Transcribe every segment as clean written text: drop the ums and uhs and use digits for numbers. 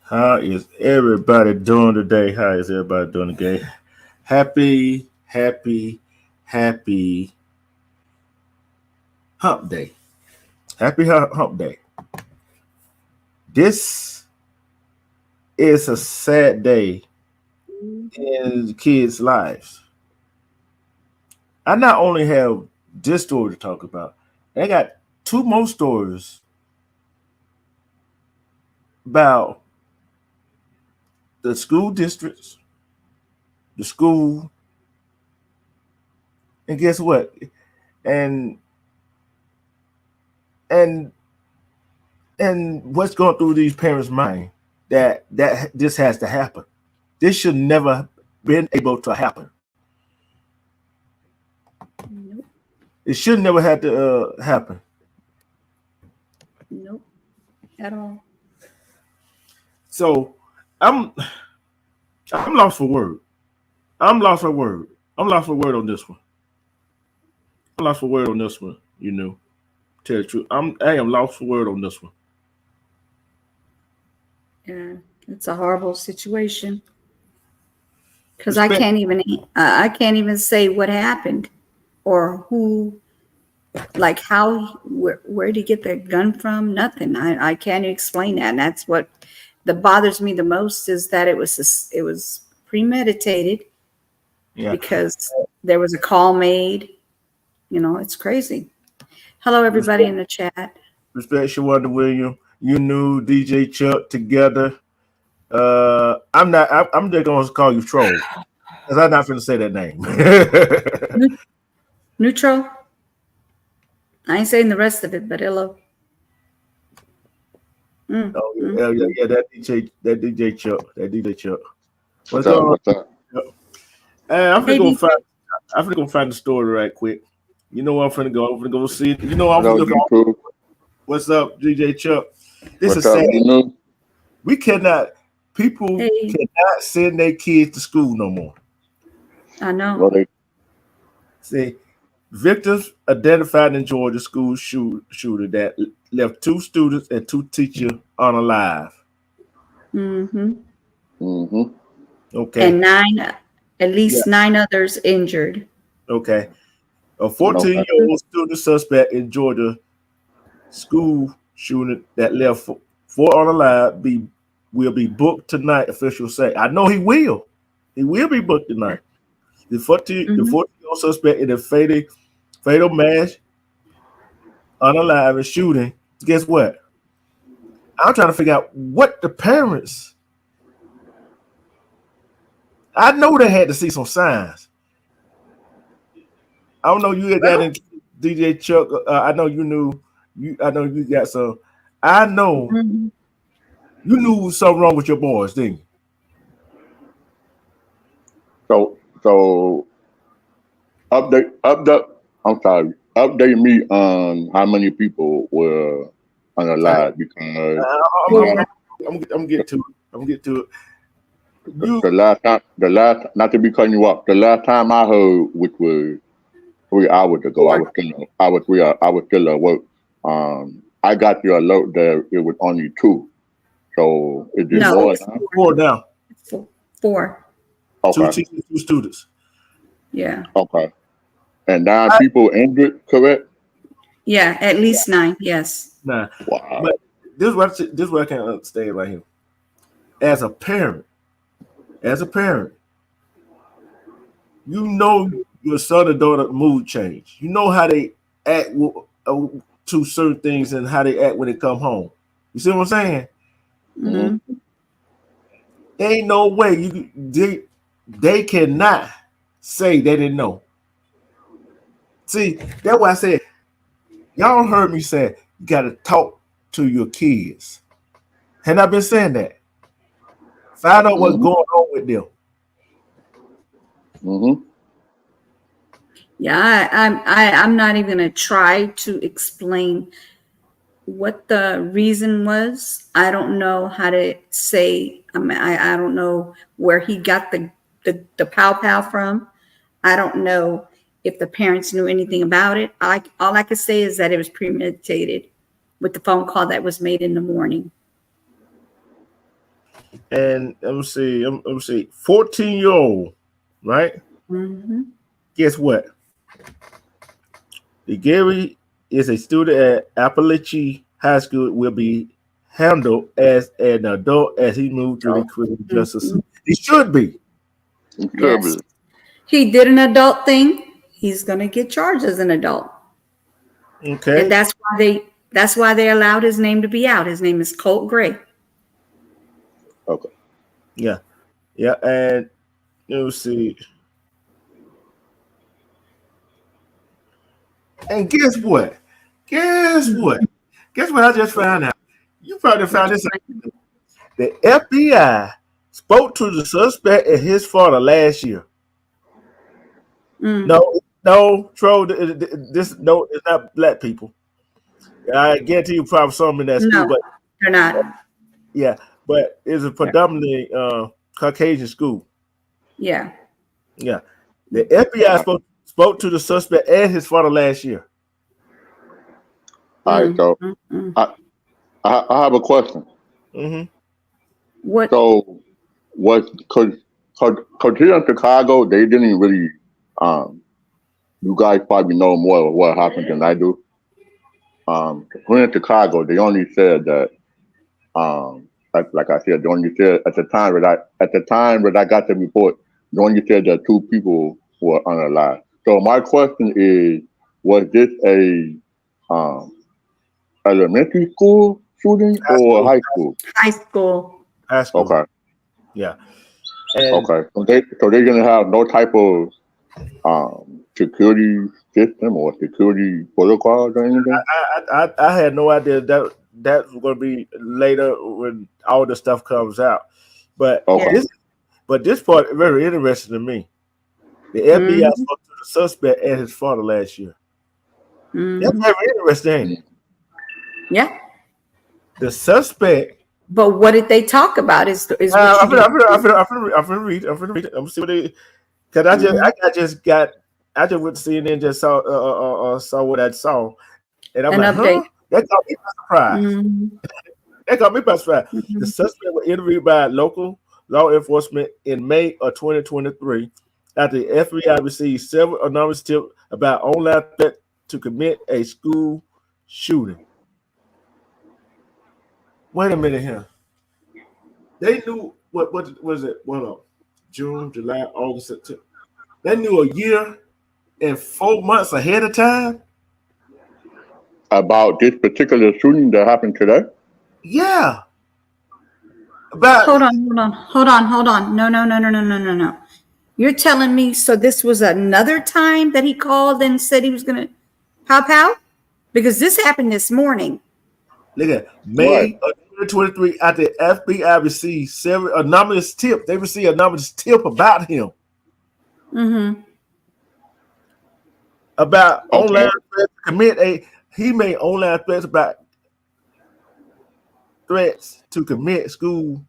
How is everybody doing today? How is everybody doing today? Happy, happy, happy hump day. Happy hump day. This is a sad day in kids' lives. I not only have this story to talk about, I got two more stories about the school districts, the school, and guess what? And and and what's going through these parents' mind that this has to happen. This should never been able to happen. Nope. It should never had to happen. Nope. At all. So I'm I'm lost for word. I'm lost for word. I'm lost for word on this one. I'm lost for word on this one. Tell the truth. I am lost for word on this one. Yeah. It's a horrible situation because Respect. I can't even say what happened or who, like how, where did he get the gun from? Nothing. I can't explain that. And that's what that bothers me the most is that it was premeditated Yeah. because there was a call made. It's crazy. Hello, everybody Respect. in the chat. Respect. Shawanda William. You knew DJ Chuck together. I'm not. I'm just gonna call you troll because I'm not gonna say that name. Neutral. I ain't saying the rest of it, but hello. Mm, Oh mm, yeah, yeah, mm. yeah. That DJ Chuck. What's What's up? going on? What's up? Hey, I'm finna Hey, go DJ. find. I'm finna go find the story right quick. You know where I'm finna go. I'm finna go see it. I'm What finna up, look. YouTube? What's up, DJ Chuck? This What's is up, sad. you? We cannot. People Hey, cannot send their kids to school no more. I know. Well, they, See, victims identified in Georgia school shooter that left two students and two teachers unalive. Mm-hmm. mm-hmm. Okay. And at Yeah. least nine others injured. Okay. A Okay. 14-year-old student suspect in Georgia school shooting that left four unalive will be booked tonight. Officials say. I know he will. He will be booked tonight. The 14 the Mm-hmm. 14-year-old suspect in the fatal mass unalive and shooting. Guess what? I'm trying to figure out what the parents. I know they had to see some signs. I don't know you had that Well, in DJ Chuck. I know you knew. I know you got some. I know mhm. you knew something wrong with your boys, didn't you? So update. I'm sorry. Update me on how many people were unalive because I'm, you I'm, know I'm, Four. I'm get to it. I'm get to it. You the last time, not to be cutting you off. The last time I heard, which was 3 hours ago, Four. I was still at work. I got the alert that it was only two. So is it No, four, more it's now? four down. four. Four. Two Okay. teachers, two students. Yeah. Okay. And nine I, people injured, correct? Yeah. At least nine. Yes. nah, Wow. but this is what I can't understand right here. As a parent, as a parent, you know your son or daughter mood change. You know how they act to certain things and how they act when they come home. You see what I'm saying? Mm-hmm. Mm-hmm. There ain't no way they cannot say they didn't know. See, that's why I said y'all heard me say you got to talk to your kids. And I've been saying that. Find out what's Mm-hmm. going on with them. Mm-hmm. Yeah. I'm not even gonna try to explain what the reason was. I don't know how to say. I don't know where he got the pow pow from. I don't know if the parents knew anything about it. All I could say is that it was premeditated with the phone call that was made in the morning. And let me see, 14-year-old, right? Mm-hmm. Guess what? The Gary is a student at Appalachian High School. Will be handled as an adult as he moves through the criminal justice system. He should be. It could Yes. be. He did an adult thing. He's gonna get charged as an adult. Okay. And that's why they allowed his name to be out. His name is Colt Gray. Okay. Yeah. Yeah. And let's see. And guess what? Guess what I just found out? You probably found this out. The FBI spoke to the suspect and his father last year. Mm. No, troll. This no, it's not black people. I guarantee you, probably some in that school, No, but they're not. yeah, but it's a predominantly Caucasian school. Yeah. Yeah, the FBI spoke to the suspect and his father last year. All right, so I have a question. Mm-hmm. What? So was because here in Chicago, they didn't really you guys probably know more of what happened than I do. Here in Chicago, they only said that like I said, they only said at the time that I got the report, they only said that 2 people were unalive. So my question is, was this a elementary school shooting or high school? High school. High school. Okay. Yeah. And Okay. So they're gonna have no type of security system or security protocols or anything? I had no idea that was going to be later when all the stuff comes out. But Okay. this part is very interesting to me. The FBI spoke to the suspect and his father last year. That's very interesting. Yeah. The suspect. But what did they talk about? Is I'm gonna read. I'm gonna see what they. Cause I just went to CNN and just saw what I saw, and I'm An like, update. huh? That caught me by surprise. That caught me by surprise. The suspect was interviewed by local law enforcement in May of 2023 after the FBI received several anonymous tips about online threat to commit a school shooting. Wait a minute here. They knew what was it? What June, July, August, September. They knew a year and 4 months ahead of time about this particular shooting that happened today? Yeah. About Hold on. No. You're telling me so this was another time that he called and said he was gonna pow? Because this happened this morning. look at May of 2023 after the FBI received several anonymous tips. They received anonymous tip about him. About online threats to commit he made online threats about threats to commit a school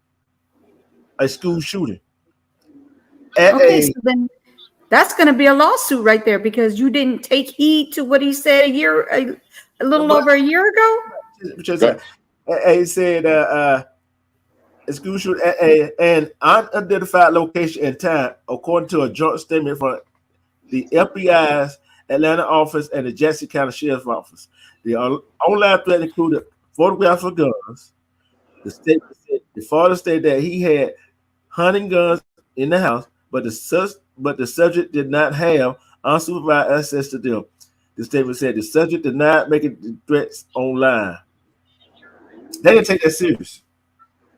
shooting. So then that's going to be a lawsuit right there because you didn't take heed to what he said a little over a year ago. He said a school shooting an unidentified location and time, according to a joint statement from the FBI's Atlanta office and the Jackson County Sheriff's Office. The online threat included photographs of guns. The father stated that he had hunting guns in the house, but the subject did not have unsupervised access to them. The statement said the subject did not make threats online. They didn't take that serious.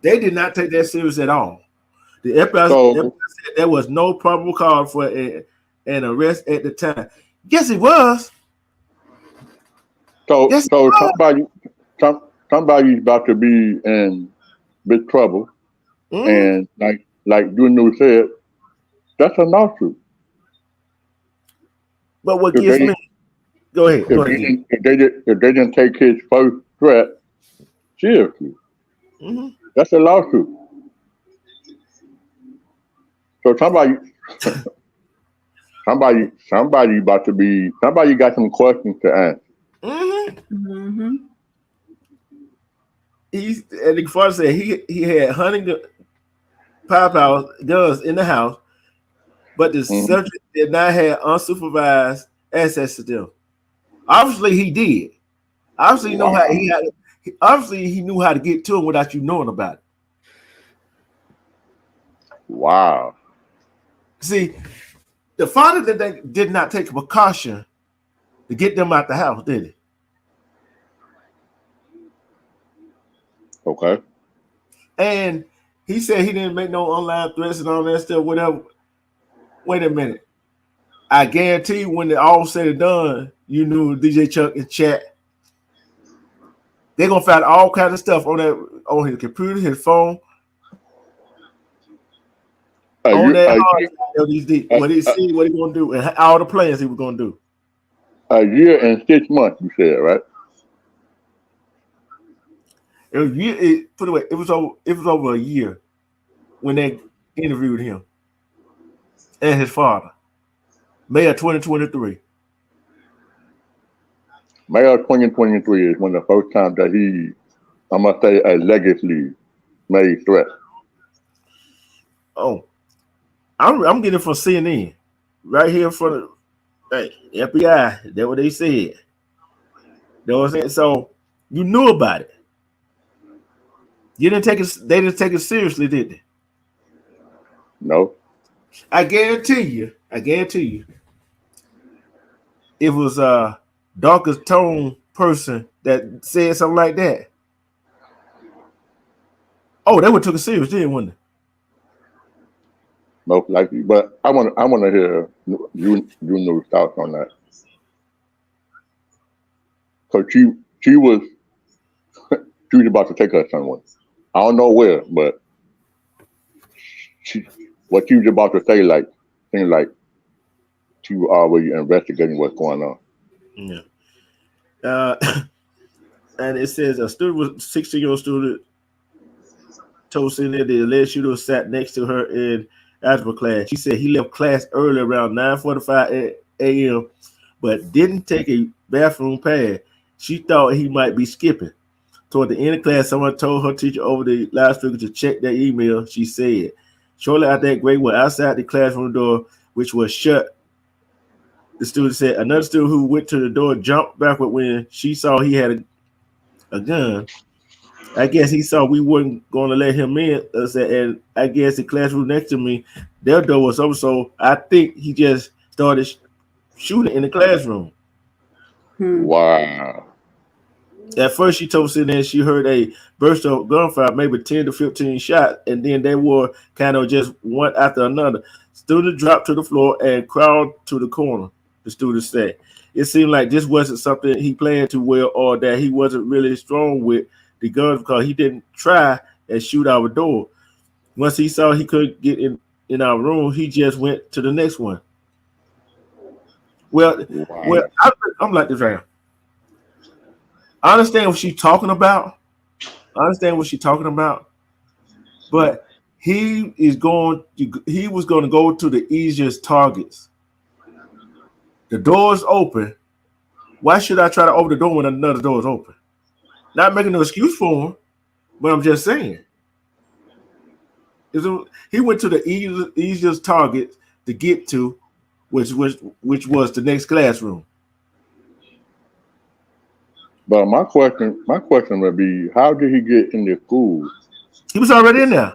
They did not take that serious at all. The FBI said there was no probable cause for an arrest at the time. Yes, it was. So somebody's about to be in big trouble, and like Junior said, that's a lawsuit. But what gives me? Go ahead. If they didn't take his first threat seriously, that's a lawsuit. So somebody got some questions to answer. And the father said he had hunting guns in the house, but the subject did not have unsupervised access to them. Obviously, he did. Obviously, he knew how to get to him without you knowing about it. Wow. See, the father did not take a precaution to get them out the house, did he? Okay. And he said he didn't make no online threats and all that stuff, whatever. Wait a minute. I guarantee you when it all said and done, you knew DJ Chuck in chat. They're gonna find all kinds of stuff on his computer, his phone, on that hard. What he see, what he gonna do, and all the plans he was gonna do. A year and 6 months, you said, right? Put away. It was over a year when they interviewed him and his father. May of 2023. May of 2023 is when the first time that he, I must say, allegedly made threats. Oh, I'm getting it from CNN right here from the FBI. That's what they said. You know what I'm saying? So you knew about it. You didn't take it. They didn't take it seriously, did they? No. I guarantee you. It was a darker tone person that said something like that. Oh, they would took it serious, didn't, wouldn't they? Most likely, but I want to hear your thoughts on that. So she was about to take her somewhere. I don't know where, but what she was about to say, like, seemed like she was already investigating what's going on. Yeah. And it says a 16-year-old student told CNN the alleged shooter sat next to her in algebra class. She said he left class early around 9:45 a.m., but didn't take a bathroom pad. She thought he might be skipping. Toward the end of class, someone told her teacher over the loudspeaker to check their email, she said. Shortly after that, grade went outside the classroom door, which was shut. The student said another student who went to the door jumped backward when she saw he had a gun. I guess he saw we weren't going to let him in. And I guess the classroom next to me, their door was open, so I think he just started shooting in the classroom. Wow. At first, she told CNN she heard a burst of gunfire, maybe 10 to 15 shots, and then they were kind of just one after another. Student dropped to the floor and crawled to the corner, the student said. It seemed like this wasn't something he planned too well or that he wasn't really strong with the guns because he didn't try and shoot our door. Once he saw he couldn't get in our room, he just went to the next one. Well, I'm like this right now. I understand what she's talking about. But he was going to go to the easiest targets. The door's open. Why should I try to open the door when another door is open? Not making no excuse for him, but I'm just saying. He went to the easiest target to get to, which was the next classroom. But my question would be, how did he get in the school? He was already in there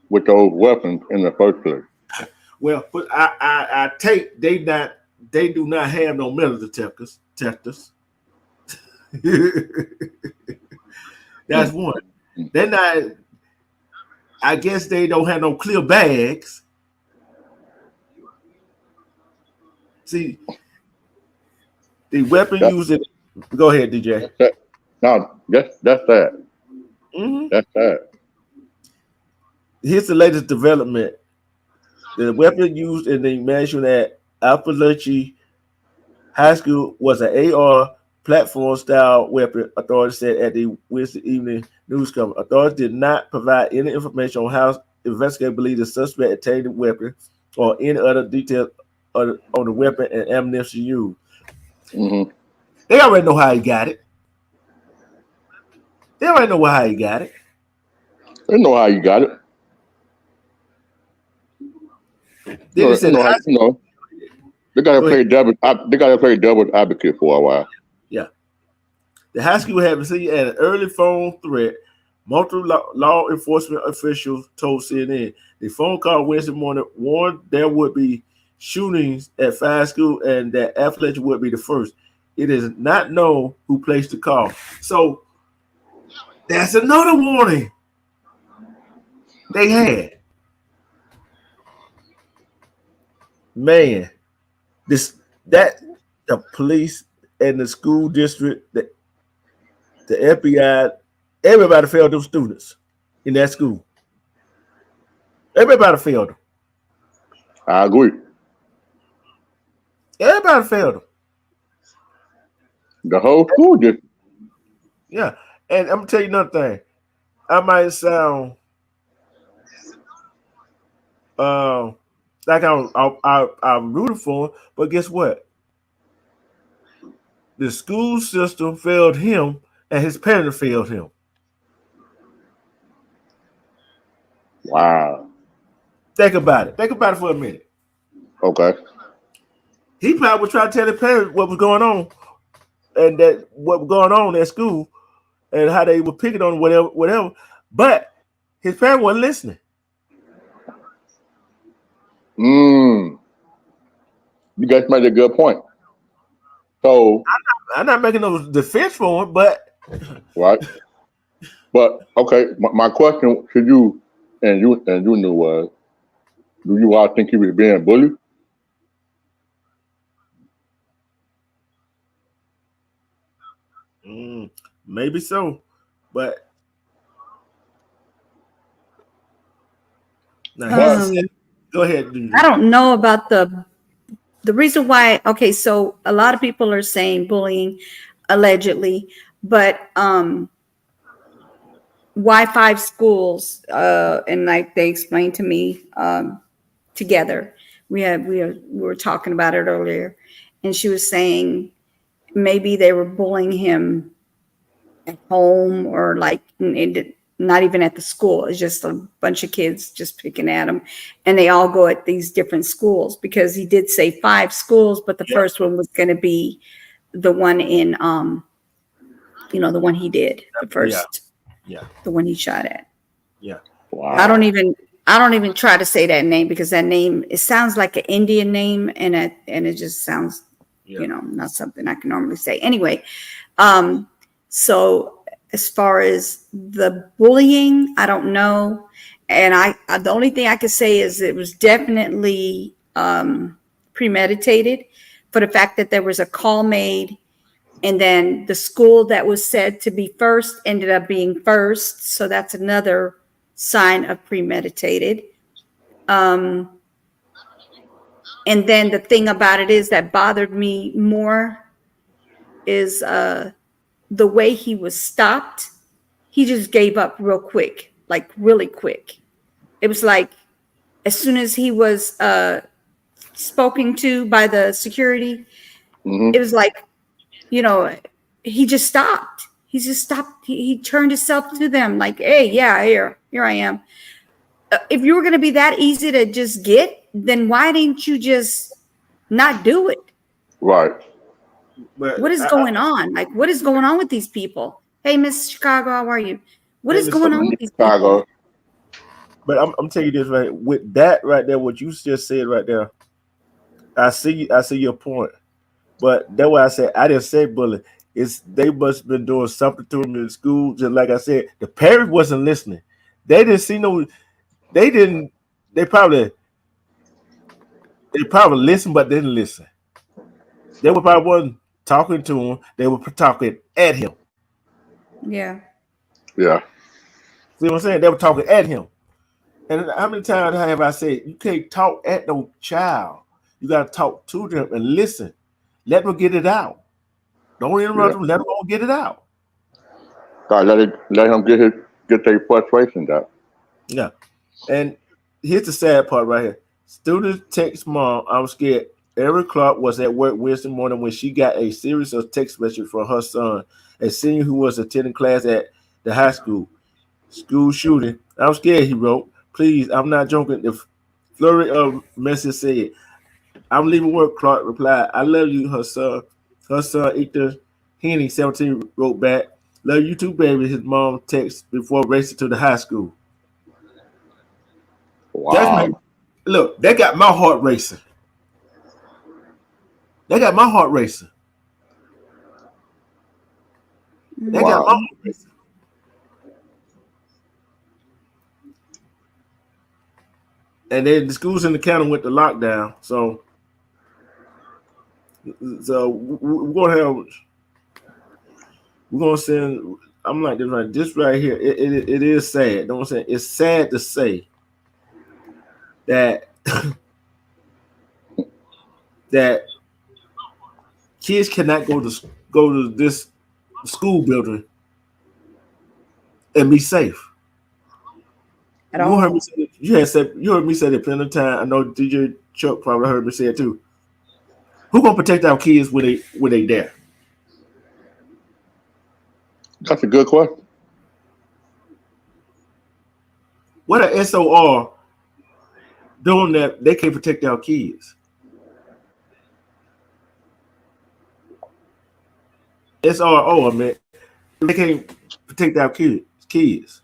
with those weapons in the first place. Well, but I take they do not have no metal detectors. That's one. They're not. I guess they don't have no clear bags. See, the weapon used in. Go ahead, DJ. No, that's that. Mm-hmm. That's that. Here's the latest development. The weapon used in the mansion at Appalachian High School was an AR platform-style weapon, authorities said at the Wednesday evening news conference. Authorities did not provide any information on how investigators believe the suspect obtained the weapon or any other details on the weapon and ammunition used. Mm-hmm. They already know how he got it. They know how he got it. Then it said, they gotta Go play double. They gotta play devil's advocate for a while. yeah, the high school had received an early phone threat. Multiple law enforcement officials told CNN the phone call Wednesday morning warned there would be shootings at 5 schools and that Appalachia would be the first. It is not known who placed the call. So that's another warning they had. Man, the police and the school district, the FBI, everybody failed those students in that school. Everybody failed them. I agree. Everybody failed them. The whole school district. Yeah, and I'm gonna tell you another thing. I might sound like I'm rooting for him, but guess what? The school system failed him, and his parents failed him. Wow. Think about it. Think about it for a minute. Okay. He probably was trying to tell his parents what was going on, and that what was going on at school, and how they were picking on whatever. But his parents weren't listening. You guys made a good point. So I'm not making no defense for him, but right. But okay, my question to you and you knew was, do you all think he was being bullied? Maybe so, but go ahead. I don't know about the reason why. Okay, so a lot of people are saying bullying, allegedly, but why 5 schools? And like they explained to me together. We were talking about it earlier, and she was saying maybe they were bullying him at home or like not even at the school. It's just a bunch of kids just picking at him, and they all go at these different schools because he did say 5 schools, but the first one was going to be the one in the one he did the first, the one he shot at. Yeah. Wow. I don't even try to say that name because that name, it sounds like an Indian name, and it just sounds not something I can normally say. Anyway, so as far as the bullying, I don't know. And the only thing I could say is it was definitely premeditated for the fact that there was a call made, and then the school that was said to be first ended up being first. So that's another sign of premeditated. And then the thing about it is that bothered me more is the way he was stopped. He just gave up real quick, like really quick. It was like as soon as he was spoken to by the security, it was like, he just stopped. He just stopped. He turned himself to them like, hey, yeah, here I am. If you were going to be that easy to just get, then why didn't you just not do it? Right. But what is going on? Like, what is going on with these people? Hey, Miss Chicago, how are you? What is going on with these people? But I'm telling you this right with that right there, what you just said right there. I see your point, but that's why I said I didn't say bully. It's they must have been doing something to him in school. Just like I said, the parents wasn't listening. They didn't see no. They didn't. They probably listened, but didn't listen. They were probably wasn't talking to him. They were talking at him. Yeah. Yeah. See what I'm saying? They were talking at him. And how many times have I said you can't talk at no child? You got to talk to them and listen. Let them get it out. Don't interrupt them. Let them all get it out. God, let him get their frustrations out. Yeah. And here's the sad part right here. Students text mom, I'm scared. Erin Clark was at work Wednesday morning when she got a series of text messages from her son, a senior who was attending class at the high school. School shooting. I'm scared, he wrote. Please, I'm not joking. The Flurry message said, I'm leaving work. Clark replied, I love you, Her son, Ethan Henny, 17, wrote back, love you too, baby. His mom texted before racing to the high school. That's my Wow. look, that got my heart racing. That got my heart racing. That got my Wow. heart racing. And then the schools in the county went to lockdown. So we're gonna send. I'm like this right. This right here. It is sad. Don't say it's sad to say that that kids cannot go to this school building and be safe. At You heard all. me say it, you heard me say it plenty of time. I know DJ Chuck probably heard me say it too. Who gonna protect our kids when they there? That's a good question. What a SOR doing that they can't protect our kids. SRO, I mean, they can't protect our kids.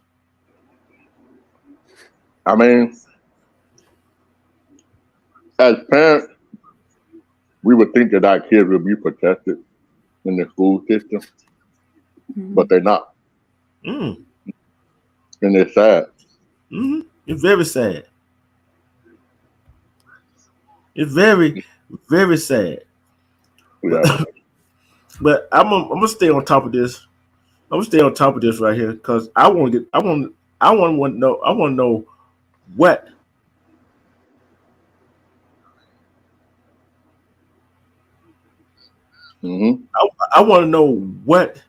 I mean, as parents, we would think that our kids would be protected in the school system, but they're not. Mm. And it's sad. Mm-hmm. It's very sad. It's very, very sad. Yeah. But I'm gonna stay on top of this. I'm gonna stay on top of this right here because I want to know what Mm-hmm. I want to know what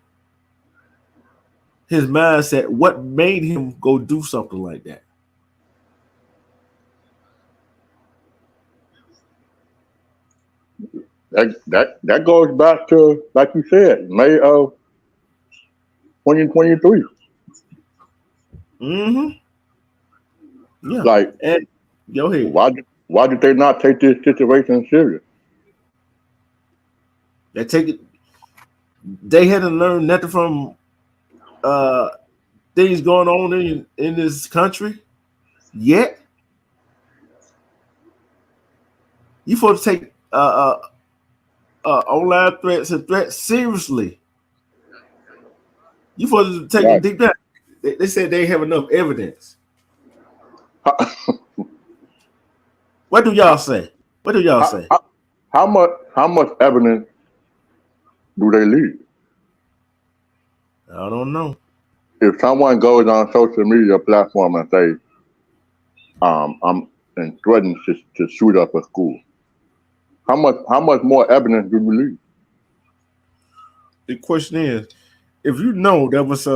his mindset, what made him go do something like that. That goes back to, like you said, May of 2023. Mm-hmm. Yeah. Like, And go ahead. why did they not take this situation serious? They hadn't learned nothing from things going on in this country yet. You supposed to take online threats and threats seriously. You supposed to take Right. it deep down. They said they have enough evidence. What do y'all say? What do y'all say? How much evidence do they leave? I don't know. If someone goes on social media platform and say, I'm and threatens to shoot up a school, how much more evidence do we leave? The question is, if you know there was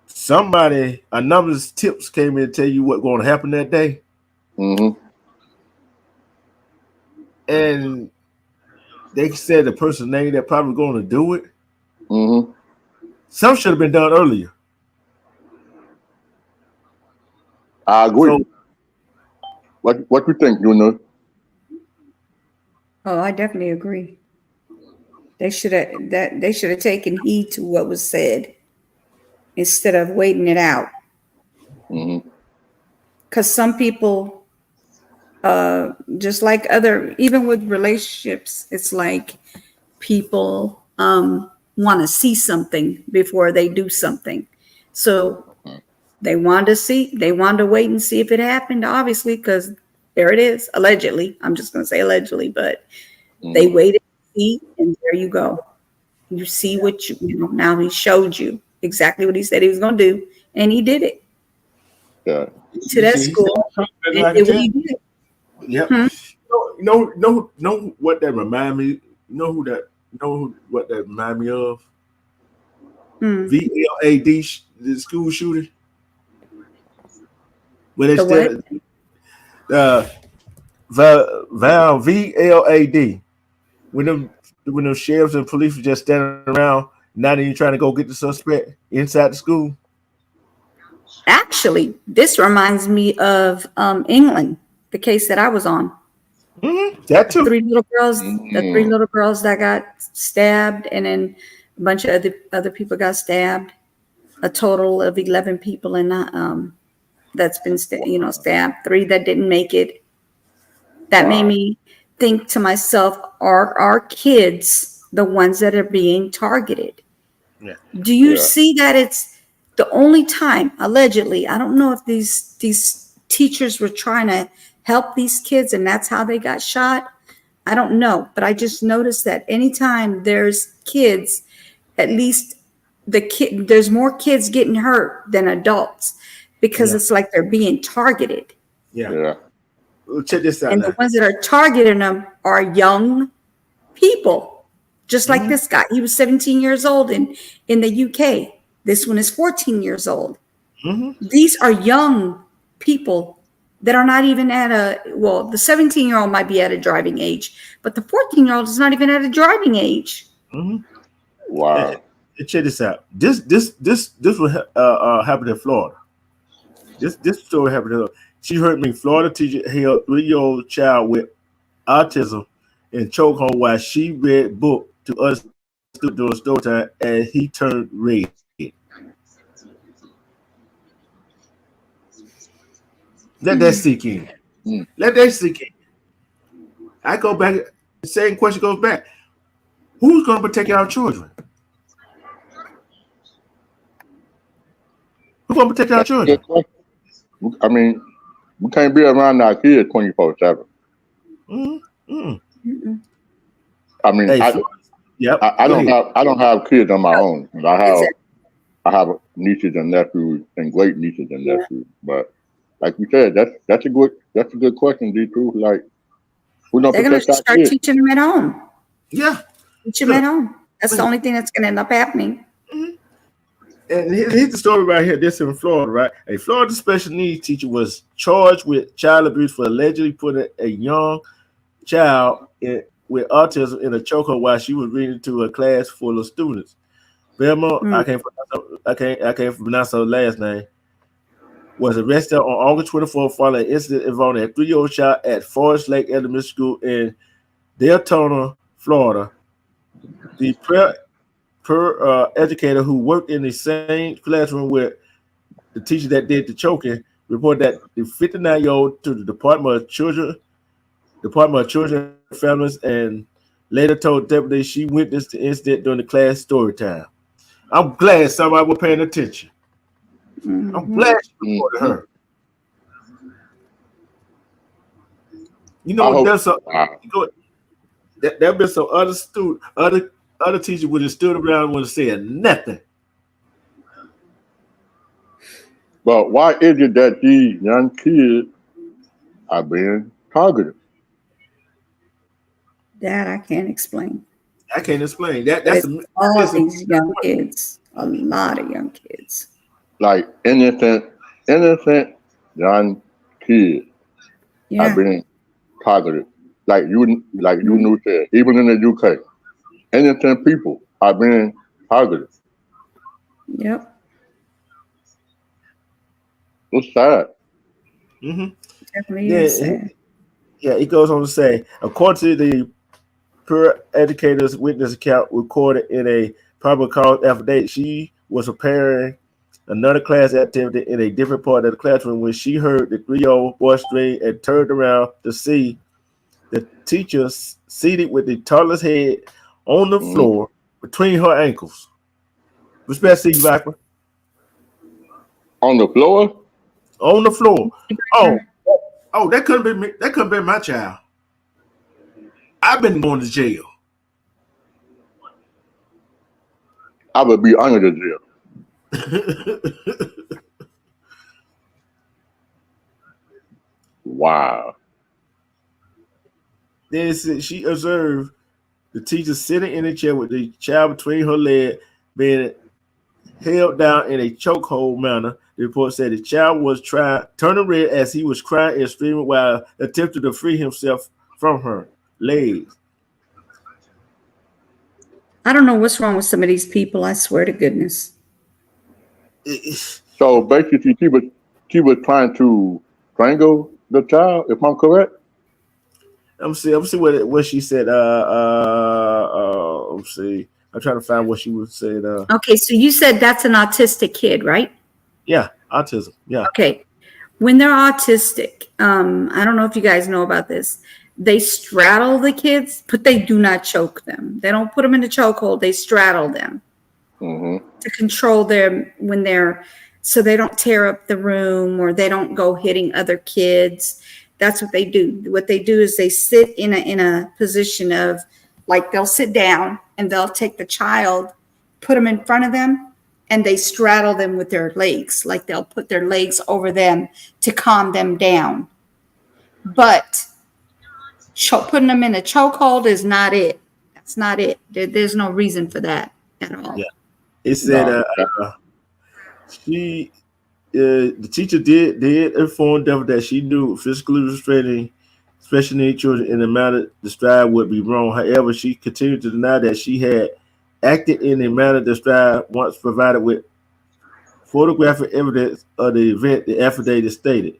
somebody, a number of tips came in to tell you what's going to happen that day, Mm-hmm. and they said the person's name that probably going to do it, Mm-hmm. some should have been done earlier. I agree. So, What you think, Junior? Oh, I definitely agree. They should have taken heed to what was said instead of waiting it out. Mm-hmm. Because some people, just like even with relationships, it's like people want to see something before they do something. So they want to wait and see if it happened, obviously, because there it is, allegedly. I'm just going to say allegedly, but they Mm-hmm. waited to see, and there you go. You see what now he showed you exactly what he said he was going to do, and he did it Yeah. to that school and like did what he did. yep. Hmm? Know what that remind me? Know what that remind me of? Hmm. VLAD, the school shooting, where they The still what? Val VLAD, when them sheriffs and police were just standing around, not even trying to go get the suspect inside the school. actually, this reminds me of England, the case that I was on. That too. The three little girls that got stabbed, and then a bunch of other people got stabbed. A total of 11 people in that's been stabbed. 3 that didn't make it. That made me think to myself: are our kids the ones that are being targeted? Yeah. Do you see that it's the only time, allegedly? I don't know if these teachers were trying to help these kids and that's how they got shot. I don't know, but I just noticed that anytime there's kids, at least there's more kids getting hurt than adults because it's like they're being targeted. Yeah. Well, check this out. And the ones that are targeting them are young people, just like this guy. He was 17 years old in the UK. This one is 14 years old. These are young people that are not even at the 17-year-old might be at a driving age, but the 14-year-old is not even at a driving age. Wow. Check this out. This was happened in Florida. This story happened in She heard me. Florida teacher held 3-year-old child with autism in chokehold while she read book to us during story time, and he turned red. Let that sink in. Let that sink in. I go back. The same question goes back. Who's going to protect our children? Who's going to protect our children? I mean, we can't be around our kids 24/7. I mean, I don't have kids on my own. I have nieces and nephews and great nieces and nephews. But like you said, that's a good question, D2. Like, we don't. They're going to start teaching them at home. Yeah, teach them at home. That's the only thing that's going to end up happening. And here's the story right here. This in Florida, right? A Florida special needs teacher was charged with child abuse for allegedly putting a young child with autism in a chokehold while she was reading to a class full of students. Velma, I can't pronounce her last name, was arrested on August 24th following an incident involving a 3-year-old child at Forest Lake Elementary School in Daytona, Florida. The educator who worked in the same classroom with the teacher that did the choking reported that the 59-year-old to the Department of Children and Families, and later told deputies she witnessed the incident during the class story time. I'm glad somebody was paying attention. I'm glad she reported her. You know, there've been some other teachers would have stood around and would have said nothing. But why is it that these young kids are being targeted? That I can't explain. I can't explain. That's all these young kids. A lot of young kids. Like innocent young kids are being targeted. Like you knew said, even in the UK. Innocent people are being targeted. Yep. It's sad. Definitely is sad. It goes on to say, according to the peer educator's witness account recorded in a probable cause affidavit, she was preparing another class activity in a different part of the classroom when she heard the 3-year-old boy scream and turned around to see the teacher seated with the toddler's head on the floor between her ankles. Respect, Steve Viper. On the floor? On the floor. Oh, that couldn't be me. That couldn't be my child. I've been going to jail. I would be under the jail. Wow. Then she observed the teacher sitting in a chair with the child between her legs, being held down in a chokehold manner. The report said the child was turning red as he was crying and screaming while attempting to free himself from her legs. I don't know what's wrong with some of these people. I swear to goodness. So basically, she was trying to strangle the child, if I'm correct. I'm see what she said. Let's see. I'm trying to find what she would say. Okay, so you said that's an autistic kid, right? Yeah, autism. Yeah. Okay. When they're autistic, I don't know if you guys know about this. They straddle the kids, but they do not choke them. They don't put them in a chokehold. They straddle them to control them when they're, so they don't tear up the room or they don't go hitting other kids. That's what they do. What they do is they sit in a position of, like, they'll sit down and they'll take the child, put them in front of them, and they straddle them with their legs. Like, they'll put their legs over them to calm them down. But putting them in a chokehold is not it. That's not it. There's no reason for that at all. Yeah. It said the teacher did inform Devil that she knew physically restraining special needs children in the manner described would be wrong. However, she continued to deny that she had acted in the manner described once provided with photographic evidence of the event, the affidavit stated.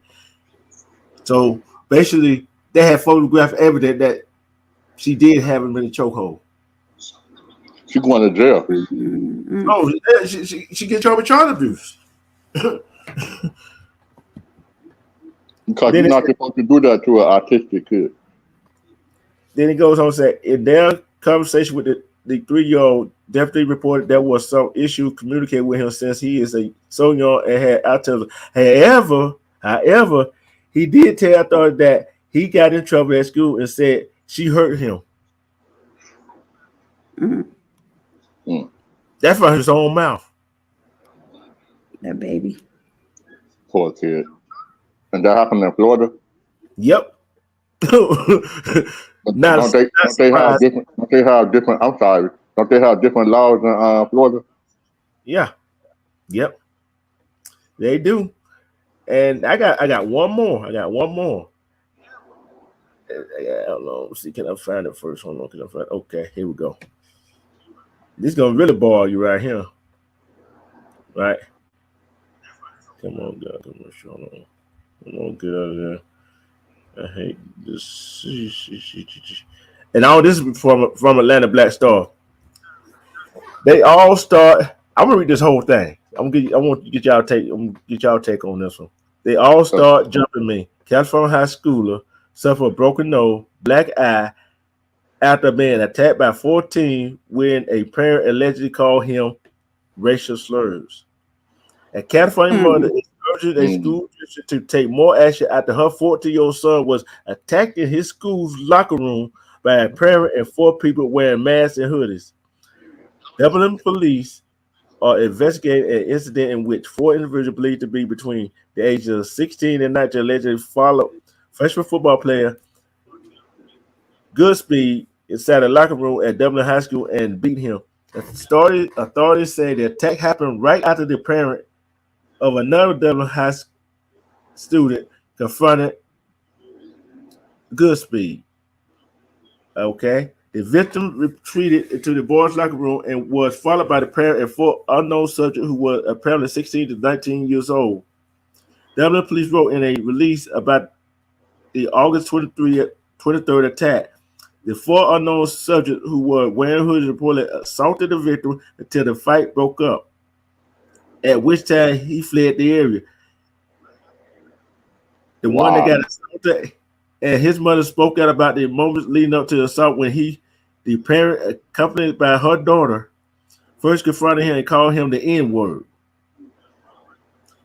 So basically, they had photographic evidence that she did have him in a chokehold. She going to jail. Oh, yeah, she gets trouble with child abuse. Because you're not supposed to do that to an autistic kid. Then it goes on to say, in their conversation with the 3-year-old, deputy reported there was some issue communicating with him since he is so young and had autism. However, he did tell authorities that he got in trouble at school and said she hurt him. That's from his own mouth. That baby. Poor kid. And that happened in Florida? Yep. Don't they have different laws in Florida? Yeah. Yep. They do. And I got one more. I don't know. Let's see, can I find it first? Hold on. Can I find it? Okay, here we go. This is gonna really bore you right here. Right? Come on, God. Come on, get out of there. I hate this. And all this is from Atlanta Black Star. They all start. I'm gonna read this whole thing. I want to get y'all take on this one. They all start jumping me. California high schooler suffered a broken nose, black eye, after being attacked by 14 when a parent allegedly called him racial slurs. A California mother is urging a school district to take more action after her 14-year-old son was attacked in his school's locker room by a parent and 4 people wearing masks and hoodies. Dublin police are investigating an incident in which 4 individuals believed to be between the ages of 16 and 19 allegedly followed freshman football player Goodspeed inside a locker room at Dublin High School and beat him. Authorities say the attack happened right after the parent of another Dublin High student confronted Goodspeed. Okay. The victim retreated into the boys' locker room and was followed by the parent and 4 unknown subjects who were apparently 16 to 19 years old. Dublin police wrote in a release about the August 23rd attack. The 4 unknown subjects who were wearing hoodies reportedly assaulted the victim until the fight broke up, at which time he fled the area. The one that got assaulted and his mother spoke out about the moments leading up to the assault when the parent, accompanied by her daughter, first confronted him and called him the N-word.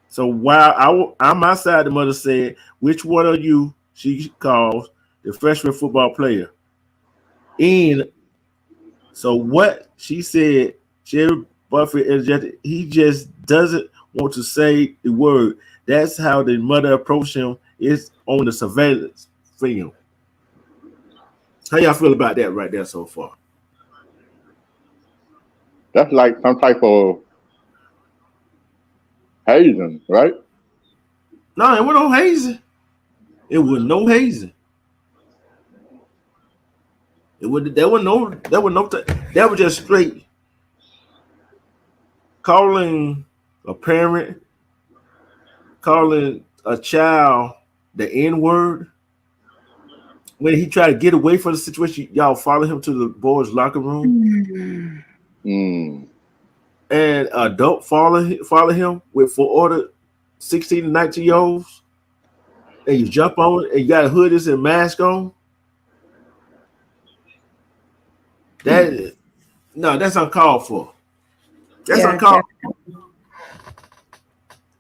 So while I'm outside, the mother said, "Which one of you?" She calls the freshman football player. And so what she said, Sherry Buffett interjected, he just doesn't want to say the word. That's how the mother approached him. Is on the surveillance film. How y'all feel about that right there so far? That's like some type of hazing, right? No, it was no hazing. It was no hazing. That was just straight calling a parent calling a child the N word when he tried to get away from the situation. Y'all follow him to the boys' locker room, Mm. and adult follow him with for order 16 and 19-year-olds, and you jump on and you got hoodies and mask on. That no, that's uncalled for. That's Yeah, uncalled. definitely.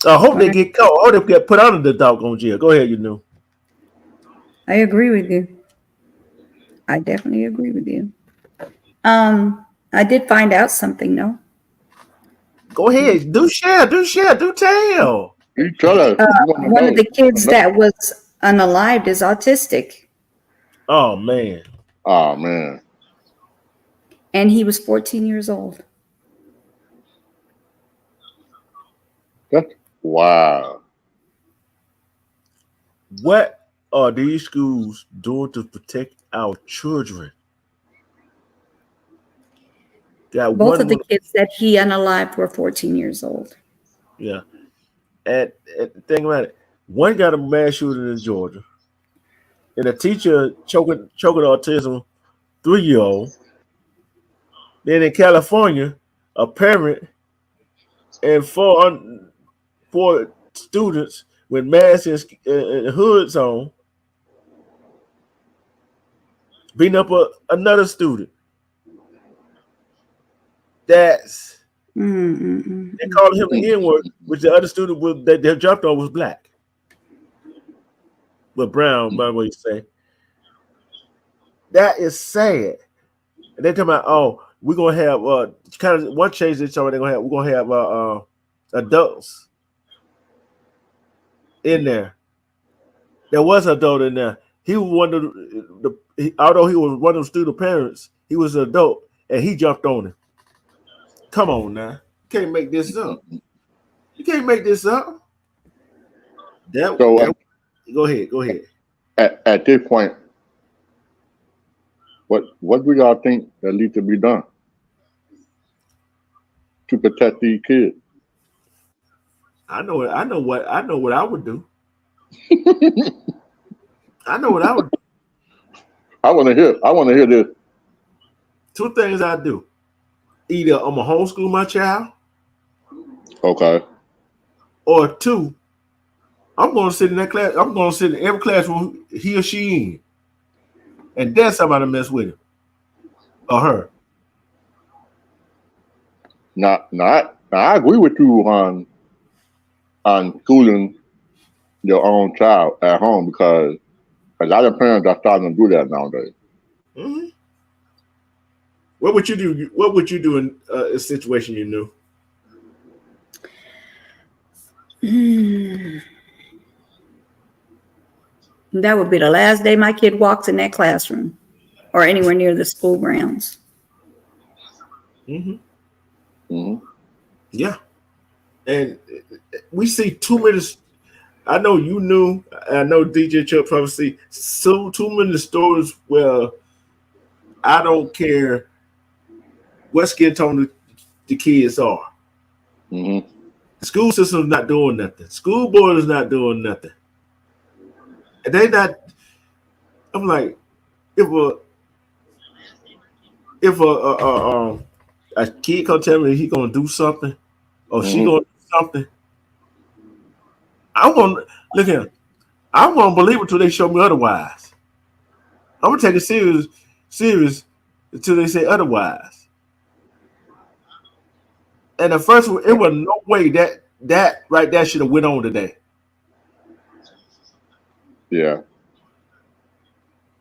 I hope they get caught. I hope they get put out of the doggone jail. Go ahead, you know. I agree with you. I definitely agree with you. I did find out something though. Go ahead. Do tell. You tell us. You want to One of know. the kids that was unalived is autistic, Oh man. Oh man. and he was 14 years old. That's wow. What are these schools doing to protect our children? Got Both of the one, kids that he unalived were 14 years old. yeah. And think about it. One got a mass shooting in Georgia, and a teacher choking autism 3-year-old. Then in California, a parent and four students with masks and hoods on beating up another student. That's they called him the N-word, which the other student that they jumped on was black. But brown, by the way you say. That is sad. And they talking about, oh, we're gonna have kind of one change this summer. We're gonna have adults in there. There was an adult in there. He was one of although he was one of the student parents, he was an adult and he jumped on him. Come on now. You can't make this up. You can't make this up. Go ahead. At this point, what do y'all think that needs to be done to protect these kids? I know what I would do. I know what I would do. I want to hear this. Two things I do. Either I'm gonna homeschool my child, Okay. or two, I'm gonna sit in that class. I'm gonna sit in every classroom he or she in, and then somebody mess with him or her. Now, I agree with you on schooling your own child at home because a lot of parents are starting to do that nowadays. Mm-hmm. What would you do? What would you do in a situation you knew? That would be the last day my kid walks in that classroom or anywhere near the school grounds. Mm-hmm. Mm-hmm. Yeah, and we see too many. I know you knew. I know DJ Chuck probably see too many stories where I don't care what skin tone the kids are. Mm-hmm. The school system's not doing nothing. School board is not doing nothing. And they not. I'm like, if a kid come tell me he gonna do something or she gonna do something, I'm gonna look at him. I'm gonna believe it until they show me otherwise. I'm gonna take it serious until they say otherwise. And the first one, it was no way that right there should have went on today. Yeah.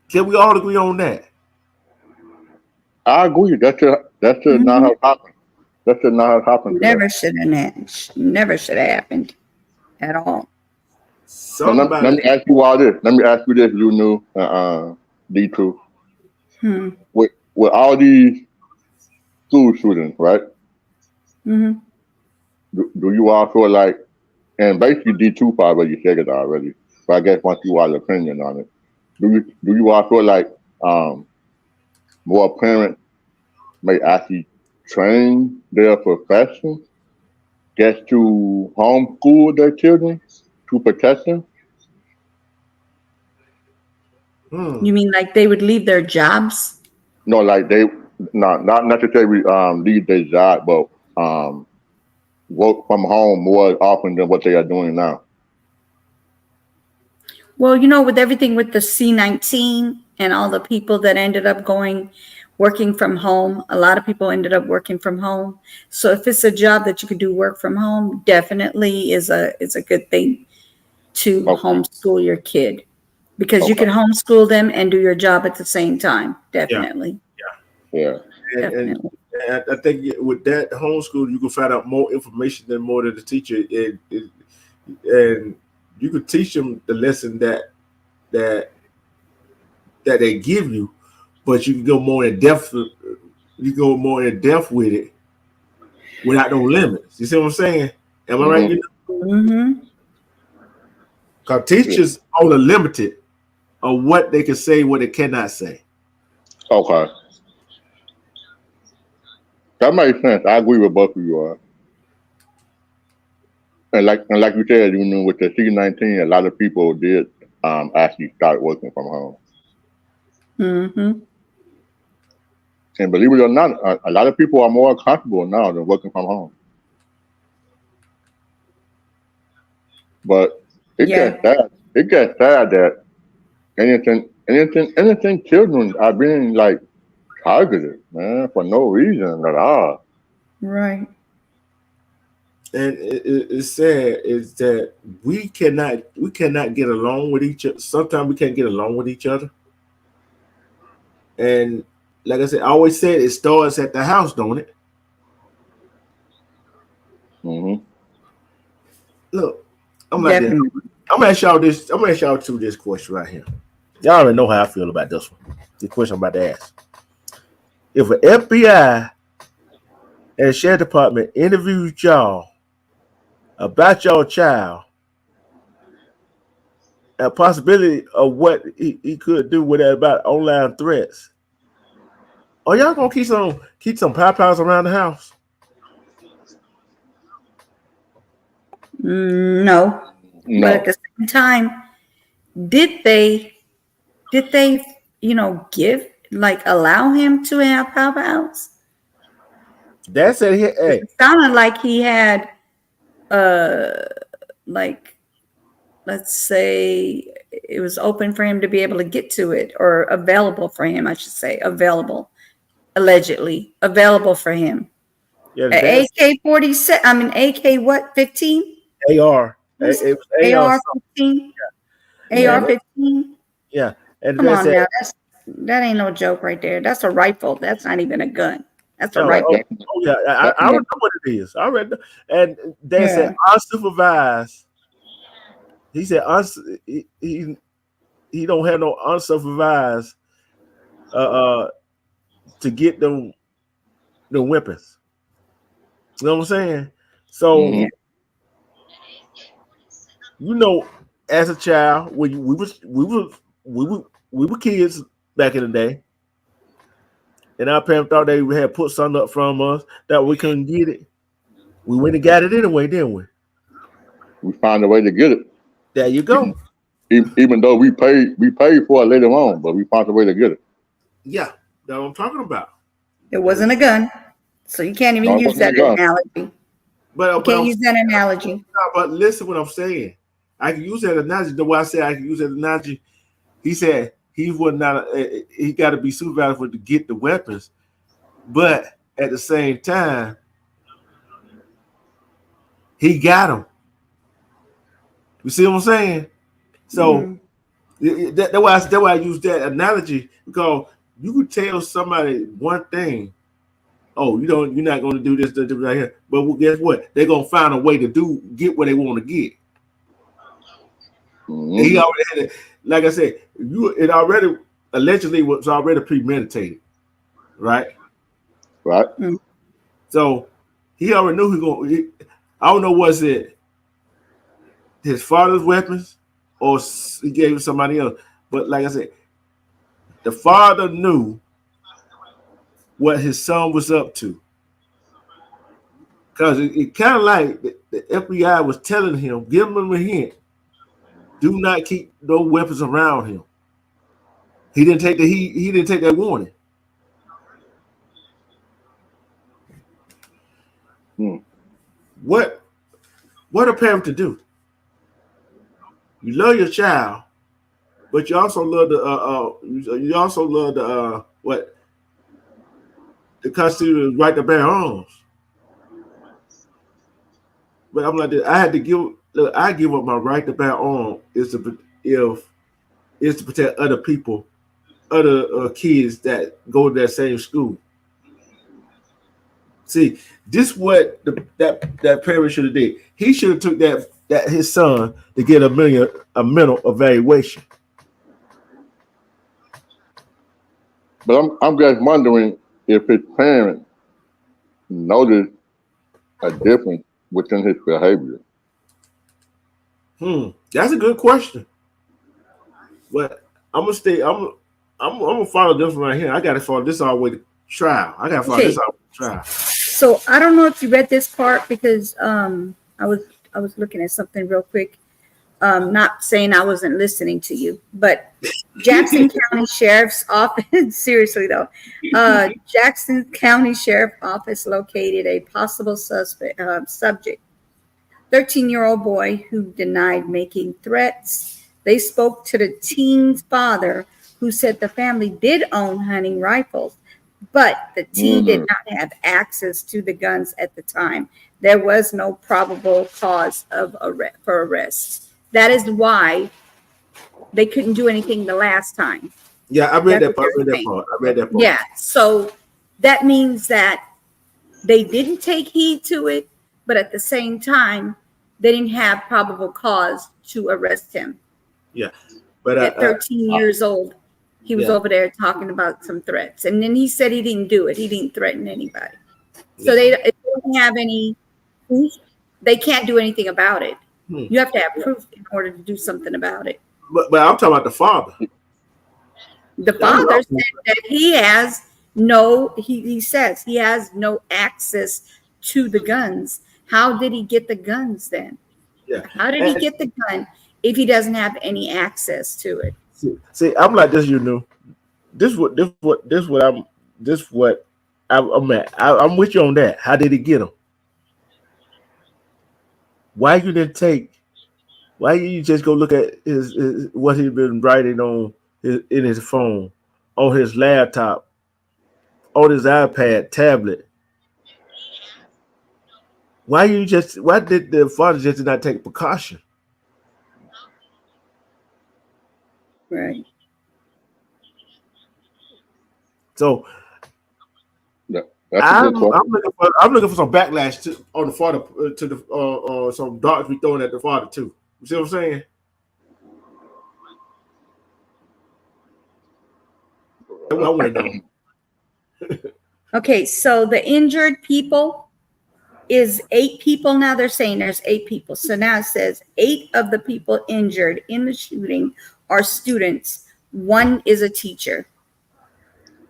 Can we all agree on that? I agree. That should not have happened. That should not have happened. Never should have happened at all. Let me ask you all this. Let me ask you this, Lunu, D2. With all these school shootings, right? Mm-hmm. Do you all feel like, and basically D2 probably said it already, but I guess once you all opinion on it, do you all feel like more parents may actually train their profession just to homeschool their children to protect them. You mean like they would leave their jobs? No, like they not necessarily leave their job, but work from home more often than what they are doing now. Well, with everything with the C-19 and all the people that ended up working from home, a lot of people ended up working from home. So if it's a job that you can do work from home, definitely is a good thing to homeschool your kid, because you can homeschool them and do your job at the same time. Definitely. Yeah. And I think with that homeschool, you can find out more information than more than the teacher, and you could teach them the lesson that they give you, but you can go more in depth. You go more in depth with it without no limits. You see what I'm saying? Am I right? Because teachers only limited on what they can say, what they cannot say. Okay. That makes sense. I agree with both of you. And like you said, with the C-19, a lot of people did actually start working from home. And believe it or not, a lot of people are more comfortable now than working from home. But it gets sad. It gets sad that anything children are being like targeted, man, for no reason at all. Right. And it's sad is that we cannot get along with each other. Sometimes we can't get along with each other. And like I said, I always said it starts at the house, don't it? Look, I'm gonna ask y'all this. I'm gonna ask y'all this question right here. Y'all already know how I feel about this one. The question I'm about to ask: if an FBI and sheriff department interviewed y'all about your child, a possibility of what he could do with that about online threats, are y'all gonna keep some pow-pows around the house? No. But at the same time, did they allow him to have pow-pows? That said, It sounded like he had let's say it was open for him to be able to get to it, or available for him, I should say, allegedly available for him. Yeah, AK-47, AK what, 15? AR. AR-15? AR-15? Yeah. And come on now, that ain't no joke right there. That's a rifle. That's not even a gun. That's a rifle. Oh yeah, I don't know what it is. I read, and they said unsupervised. He said he don't have no unsupervised to get the weapons. You know what I'm saying? So as a child, when we were kids back in the day, and our parents thought they had put something up from us that we couldn't get it. We went and got it anyway, didn't we? We found a way to get it. There you go. Even though we paid for it later on, but we found a way to get it. Yeah, that's what I'm talking about. It wasn't a gun, so you can't even use that analogy. But you can't use that analogy. But listen, what I'm saying. I can use that analogy. The way I said I can use that analogy. He said he would not. He got to be supervised to get the weapons, but at the same time, he got them. You see what I'm saying? So that's why I use that analogy, because you could tell somebody one thing. Oh, you're not going to do this right here. But guess what? They're going to find a way to get what they want to get. He already had it. Like I said, it already allegedly was already premeditated, right? Right. So he already knew he going. I don't know, was it his father's weapons or he gave it to somebody else? But like I said, the father knew what his son was up to, because it kind of like the FBI was telling him, giving him a hint. do not keep no weapons around him. He didn't take he didn't take that warning. What a parent to do? You love your child, but you also love the what the Constitution right to bear arms. But I'm like this. I give up my right to bear arms is to protect other people, other kids that go to that same school. See, this what that parent should have did. He should have took that his son to get a mental evaluation. But I'm just wondering if his parents noticed a difference within his behavior. That's a good question. But I'm gonna follow this right here. I gotta follow this all the way to trial. I gotta follow this all the way to trial. So I don't know if you read this part because I was looking at something real quick. Not saying I wasn't listening to you, but Jackson County Sheriff's Office, seriously though, Jackson County Sheriff's Office located a possible subject, 13-year-old boy who denied making threats. They spoke to the teen's father, who said the family did own hunting rifles, but the teen did not have access to the guns at the time. There was no probable cause of arrest. That is why they couldn't do anything the last time. Yeah, I read that part. Yeah, so that means that they didn't take heed to it, but at the same time, they didn't have probable cause to arrest him. Yeah, but at 13 years old, he was over there talking about some threats, and then he said he didn't do it. He didn't threaten anybody. So they don't have any proof. They can't do anything about it. You have to have proof in order to do something about it. But I'm talking about the father. The father said that he has no. He says he has no access to the guns. How did he get the guns then? Yeah. How did he get the gun if he doesn't have any access to it? See, I'm like this. I'm at. I'm with you on that. How did he get them? Why you just go look at his what he's been writing on in his phone, on his laptop, on his iPad, tablet? Why did the father just not take precaution? Right. I'm So looking for some backlash on the father to the some darts we throwing at the father too. You see what I'm saying? I want to know. Okay, so the injured people is 8 people. Now they're saying there's 8 people. So now it says 8 of the people injured in the shooting are students. 1 is a teacher.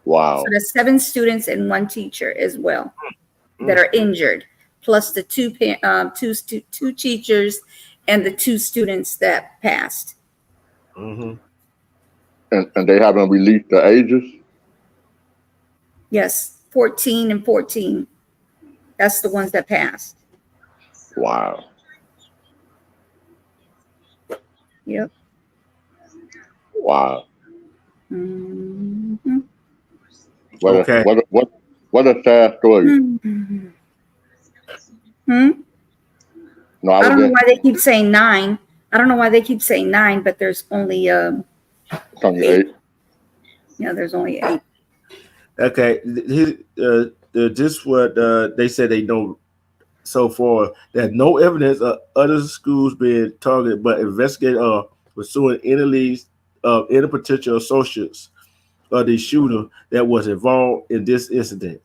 Wow. So there's 7 students and 1 teacher as well that are injured, plus the 2 teachers and the 2 students that passed. And they haven't released the ages? Yes, 14 and 14. That's the ones that passed. Wow. Yep. Wow. Mm-hmm. What a sad story. Mm-hmm. No, I don't know why they keep saying 9. I don't know why they keep saying 9, but there's only 8. Yeah, there's only 8. Okay, this what they said they know so far. There's no evidence of other schools being targeted, but investigators are pursuing any leads of any potential associates of the shooter that was involved in this incident.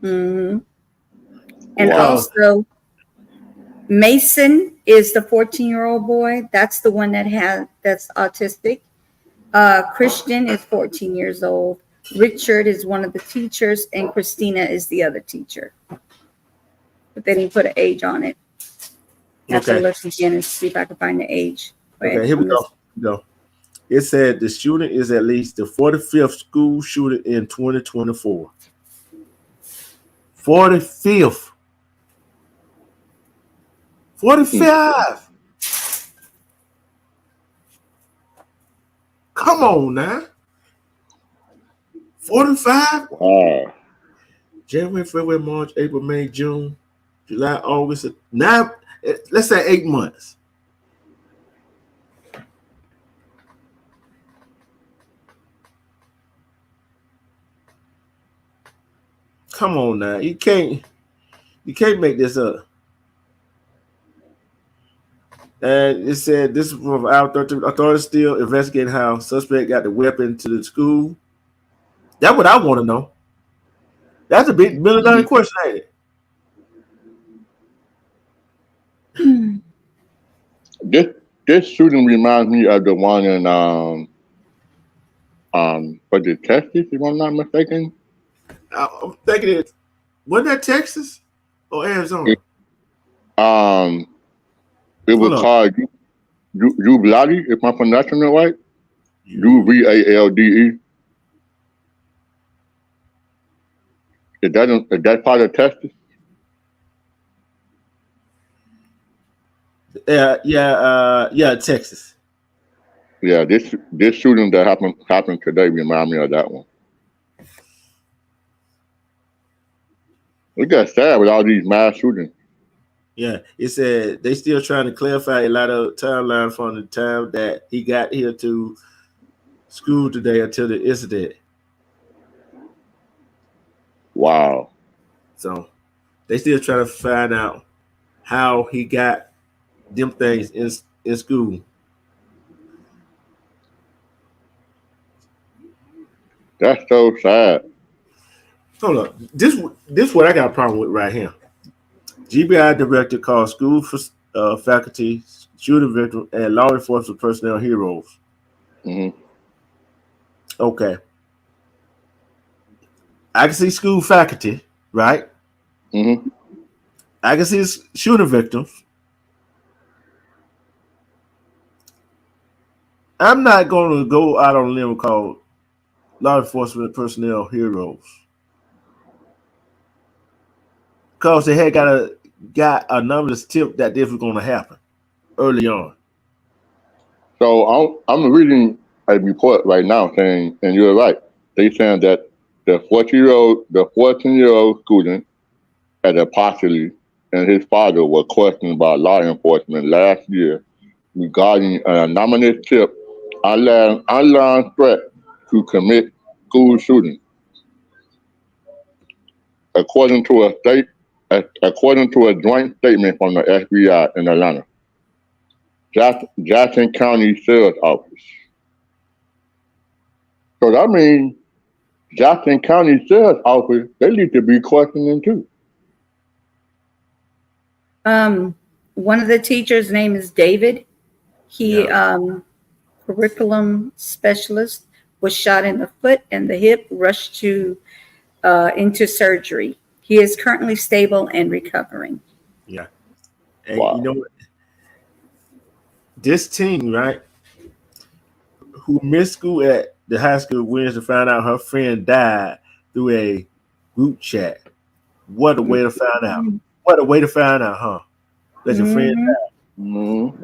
Mm-hmm. And also, Mason is the 14-year-old boy. That's the one that's autistic. Christian is 14 years old. Richard is one of the teachers, and Christina is the other teacher. But they didn't put an age on it. have to Okay. look again and see if I can find the age. Okay, here we go. It said the shooting is at least the 45th school shooting in 2024. 45th. 45. Come on now. 45. Wow. January, February, March, April, May, June, July, August. Now, let's say 8 months. Come on now. You can't make this up. And it said this is from our authorities still investigating how suspect got the weapon to the school. That's what I want to know. That's a big $1 million question, ain't it? This shooting reminds me of the one in was it Texas, if I'm not mistaken? I'm thinking it wasn't that Texas or Arizona? It was called Uvalde, if I'm pronouncing it right. Uvalde. Is that part of Texas? Yeah, Texas. Yeah, this shooting that happened today remind me of that one. We got sad with all these mass shootings. Yeah, it said they still trying to clarify a lot of timeline from the time that he got here to school today until the incident. Wow. So they still trying to find out how he got them things in school. That's so sad. Hold up. This what I got a problem with right here. GBI director calls school for faculty, shooting victim, and law enforcement personnel heroes. Mm-hmm. Okay. I can see school faculty, right? Mm-hmm. I can see shooting victims. I'm not going to go out on a limb and call law enforcement personnel heroes. Because they had got a numbers tip that this was going to happen early on. So I'm reading a report right now saying, and you're right, they saying that the 14-year-old student at Apostoli and his father were questioned by law enforcement last year regarding an anonymous tip online threat to commit school shooting. According to a joint statement from the FBI in Atlanta, Jackson County Sheriff's Office. So that means Jackson County Sheriff's Office, they need to be questioning too. One of the teachers' name is David. He curriculum specialist was shot in the foot and the hip, rushed into surgery. He is currently stable and recovering. Yeah. And Wow. you know what? This teen, right, who missed school at the high school Wednesday, found out her friend died through a group chat. What a way to find out. What a way to find out, huh? That your friend died. Mm-hmm.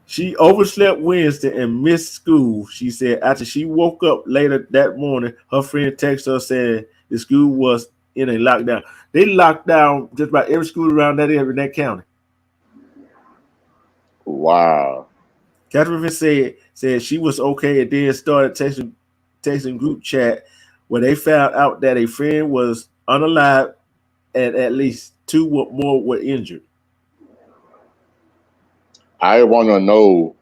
She overslept Wednesday and missed school. She said after she woke up later that morning, her friend texted her saying the school was in a lockdown. They locked down just about every school around that area in that county. Wow. Catherine said she was okay and then started texting group chat where they found out that a friend was unalive and at least 2 more were injured. I want to know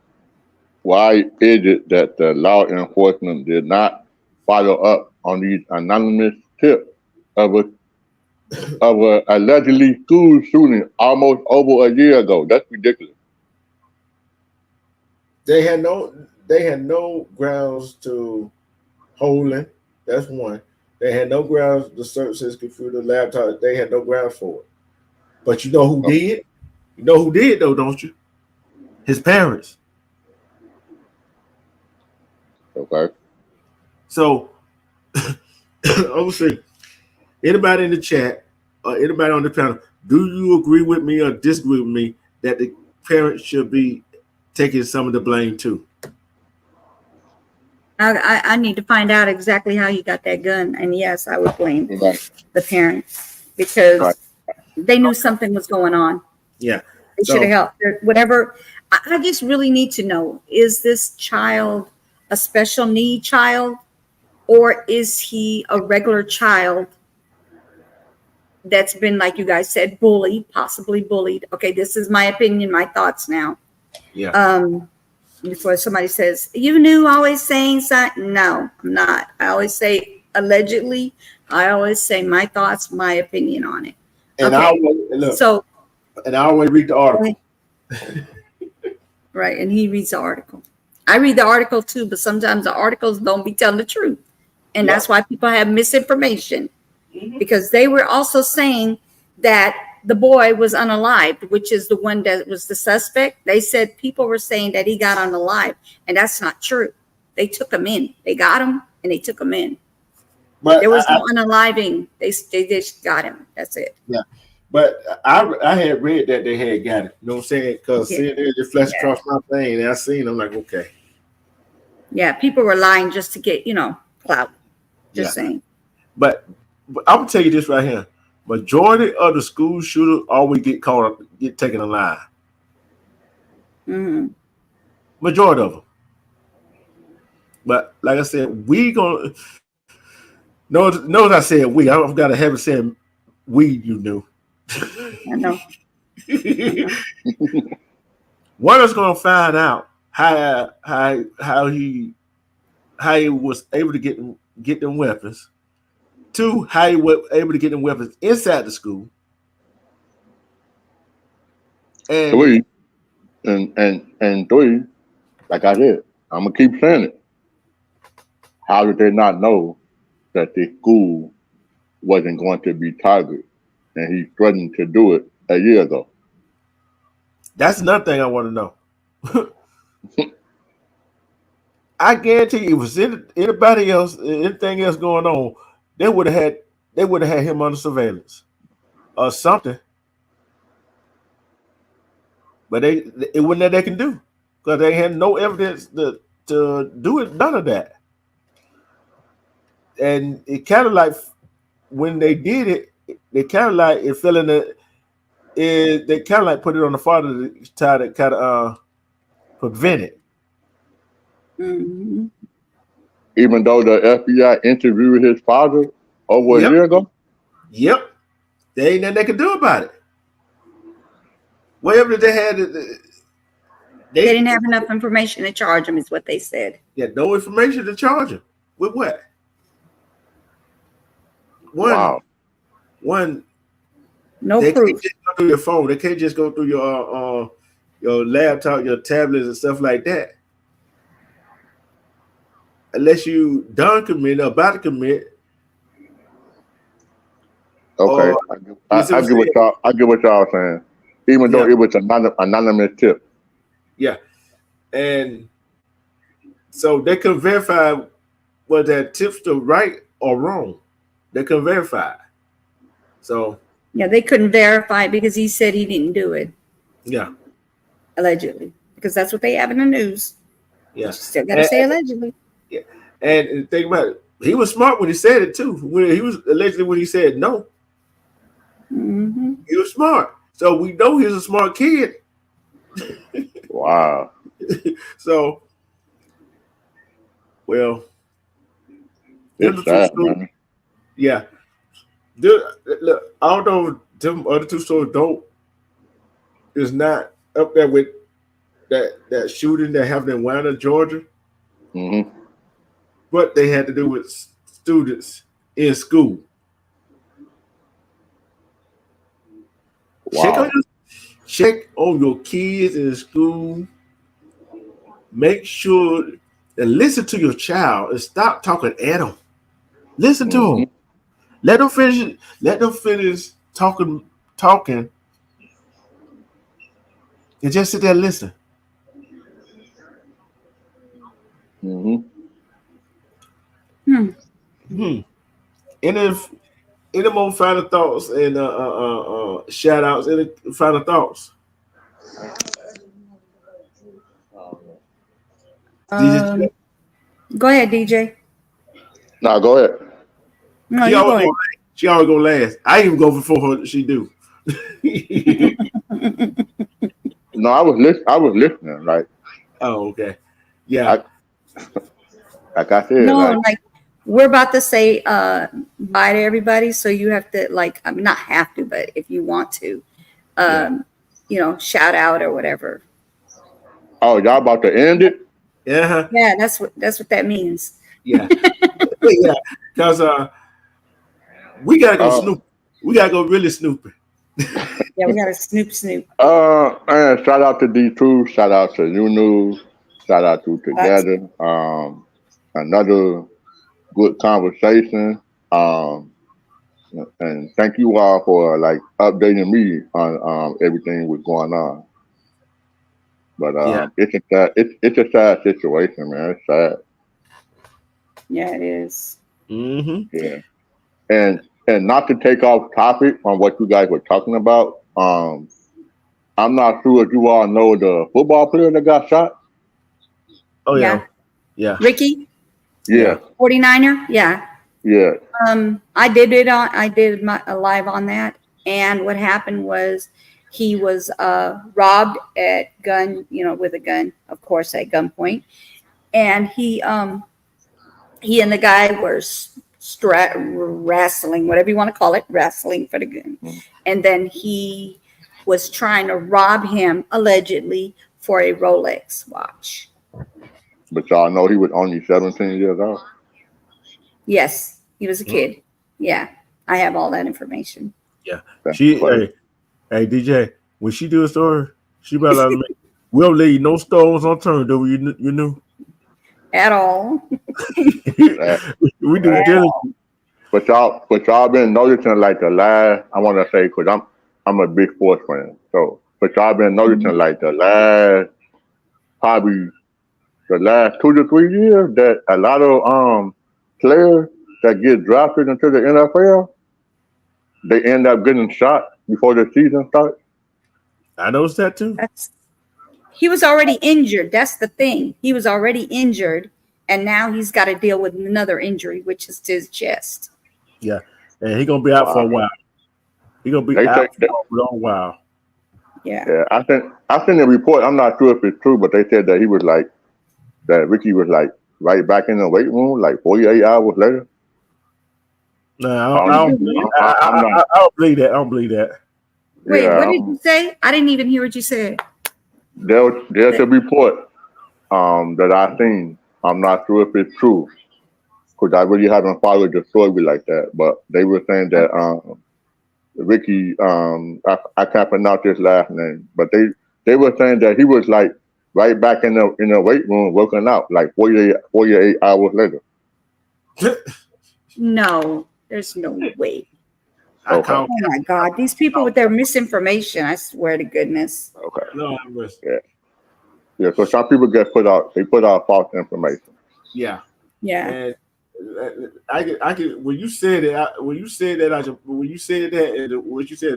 why is it that the law enforcement did not follow up on these anonymous tips of a allegedly school shooting almost over a year ago? That's ridiculous. They had no grounds to hold him. That's one. They had no grounds to search his computer, laptop. They had no grounds for it. But you know who did? You know who did though, don't you? His parents. Okay. So obviously, anybody in the chat or anybody on the panel, do you agree with me or disagree with me that the parents should be taking some of the blame too? I need to find out exactly how you got that gun. And yes, I would blame Right. the parents because Right. they knew something was going on. Yeah. They should have helped. Whatever. I just really need to know, is this child a special need child or is he a regular child that's been, like you guys said, bullied, possibly bullied? Okay, this is my opinion, my thoughts now. Yeah. Before somebody says, you knew, always saying something. No, I'm not. I always say allegedly. I always say my thoughts, my opinion on it. And Okay. I always look. So, And I always read the article. right, and he reads the article. I read the article too, but sometimes the articles don't be telling the truth. And Yeah. that's why people have misinformation. Because they were also saying that the boy was unalived, which is the one that was the suspect. They said people were saying that he got unalived, and that's not true. They took him in. They got him, and they took him in. But There was no unaliving. They just got him. That's it. Yeah. But I had read that they had got it. You know what I'm saying? Because Yeah. seeing it just flashed across my thing, and I seen. I'm like, okay. Yeah, people were lying just to get, clout. Just Yeah. saying. But I'm gonna tell you this right here. Majority of the school shooters always get caught up, get taken alive. Hmm. Majority of them. But like I said, we gonna notice I said we. I've got a habit of saying we. You knew. I know. One is gonna find out how he was able to get them weapons. Two, how he was able to get them weapons inside the school. And Three, and three, like I said, I'm gonna keep saying it. How did they not know that the school wasn't going to be targeted, and he threatened to do it a year ago? that's another thing I want to know. I guarantee you, if it was anybody else, anything else going on, they would have had him under surveillance or something. But it wasn't that they can do because they had no evidence to do it. None of that. And it kind of like when they did it, they kind of like it fell in the. They kind of like put it on the father to try to kind of prevent it. Hmm. Even though the FBI interviewed his father over a Yep. year ago. Yep, there ain't nothing they can do about it. Whatever they had, They didn't have enough information to charge him, is what they said. had no information to charge him with what. Wow. One. No They proof. can't just go through your phone. They can't just go through your laptop, your tablets, and stuff like that. Unless you done commit or about to commit. Okay. I get what y'all saying. Even though Yeah. it was an anonymous tip. Yeah. And so they can verify whether that tipster right or wrong. They can verify. So Yeah, they couldn't verify it because he said he didn't do it, yeah. allegedly. Because that's what they have in the news. Yeah. Still got to say allegedly. And think about it. He was smart when he said it too. When he said no. Hmm. He was smart. So we know he's a smart kid. Wow. So, well, It's sad, man. yeah. Look, although them other two stories is not up there with that shooting that happened in Atlanta, Georgia, Mm-hmm. but they had to do with students in school. Wow. Check on your kids in school. Make sure and listen to your child and stop talking at them. Listen to them. Let them finish. Let them finish talking, and just sit there and listen. Mm-hmm. Any more final thoughts and shout outs? Any final thoughts? DJ? Go ahead, DJ. Now go ahead. No, She you go always ahead. go last. She always go last. I even go before her. She do. No, I was listening. Like Oh, okay. Yeah. like I said, No, like like we're about to say bye to everybody, so you have to not have to, but if you want to, shout out or whatever. oh, y'all about to end it? Yeah. Yeah, that's what that means. Yeah. Yeah. Because we gotta go snoop. We gotta go really snooping. Yeah, we gotta snoop. And shout out to D2, shout out to Nunu, shout out to Together. Another good conversation. And thank you all for like updating me on everything that's going on. But it's a sad situation, man. It's sad. Yeah, it is. Mm-hmm. Yeah. And not to take off topic on what you guys were talking about. I'm not sure if you all know the football player that got shot. Oh yeah. Yeah. Ricky? Yeah. 49er? Yeah. Yeah. I did a live on that, and what happened was he was robbed with a gun, of course, at gunpoint, and he and the guy were wrestling, whatever you want to call it, wrestling for the gun, and then he was trying to rob him allegedly for a Rolex watch. But y'all know he was only 17 years old. Yes, he was a kid. Yeah, I have all that information. Yeah. Hey DJ, when she do a story, she better let me. We don't leave no stones unturned, though. You knew At all. We do diligence. But y'all been noticing like the last, I want to say, because I'm a big sports fan. So, but y'all been noticing like probably the last 2 to 3 years that a lot of players that get drafted into the NFL, they end up getting shot before the season starts. I noticed that too. He was already injured. That's the thing. He was already injured, and now he's got to deal with another injury, which is to his chest. Yeah, and he's gonna be out for a while. He's gonna be out for a long while. Yeah. Yeah, I think the report. I'm not sure if it's true, but they said that Ricky was like right back in the weight room like 48 hours later. No, I don't believe that. I don't believe that. Wait, what did you say? I didn't even hear what you said. There's a report that I seen. I'm not sure if it's true because I really haven't followed the story like that. But they were saying that Ricky, I can't pronounce his last name, but they were saying that he was like right back in the weight room working out like 48 hours later. No, there's no way. Okay. Oh my God, these people with their misinformation! I swear to goodness. Okay. No, Yeah. So some people put out false information. Yeah. Yeah. And I could when you said that and what you said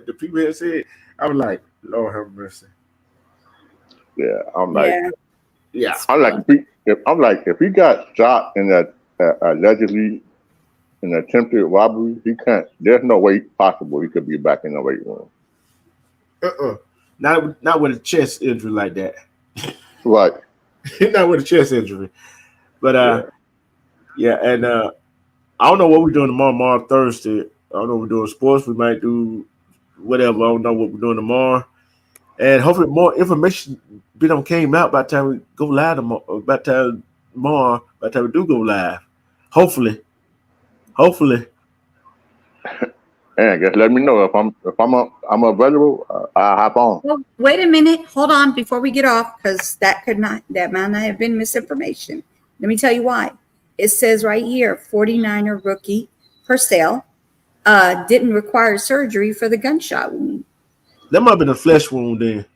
the people had said, I was like, Lord have mercy. Yeah. I'm like, yeah. if he got shot in that allegedly in an attempted robbery, he can't. There's no way possible he could be back in the weight room. Not with a chest injury like that. Right. Not with a chest injury. But and I don't know what we're doing tomorrow Thursday. I don't know if we're doing sports. We might do whatever. I don't know what we're doing tomorrow. And hopefully more information came out by the time we go live tomorrow. By the time we do go live. Hopefully. And just let me know if I'm available. I'll hop on. Well, wait a minute. Hold on before we get off, because that might not have been misinformation. Let me tell you why. It says right here, 49er rookie Purcell didn't require surgery for the gunshot wound. That might have been a flesh wound then.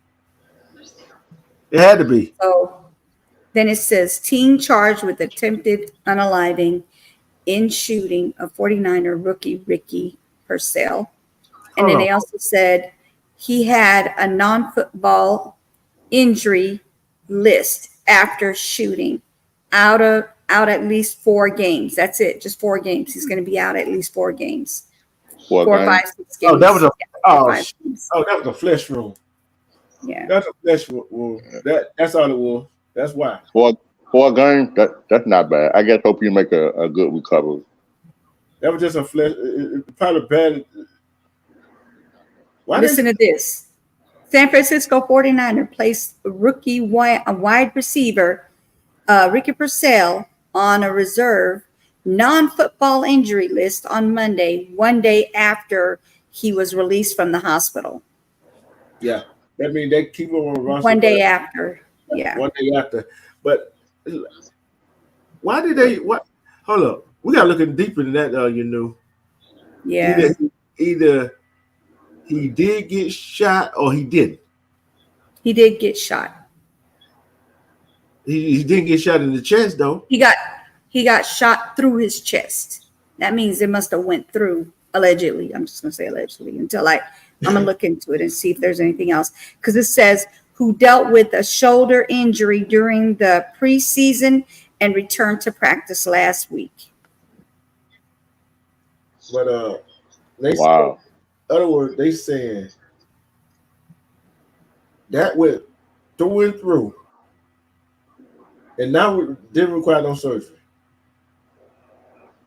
It had to be. So then it says teen charged with attempted unaliving in shooting of 49er rookie Ricky Purcell. And Hold then on. they also said he had a non-football injury list after shooting out at least 4 games. That's it, just 4 games. He's going to be out at least 4 games. 4, 5, 6 games. Oh, that was a Yeah, 4, oh, 5 games. that was a flesh room. Yeah. That's a flesh room. That's all it was. That's why. For a game, that's not bad. I guess hope you make a good recovery. That was just a flesh. Probably bad. Why Listen to this. San Francisco 49er placed rookie wide receiver Ricky Purcell on a reserve non-football injury list on Monday, one day after he was released from the hospital. Yeah, that means they keep him on the roster. One day after. Yeah. One day after. But why did they? What? Hold up. We got to look deeper than that. Yeah. Either he did get shot or he didn't. He did get shot. He didn't get shot in the chest though. He got shot through his chest. That means it must have went through allegedly. I'm just gonna say allegedly until I'm gonna look into it and see if there's anything else. Because it says who dealt with a shoulder injury during the preseason and returned to practice last week. But they Wow. in other words, they saying that went through and through, and now it didn't require no surgery.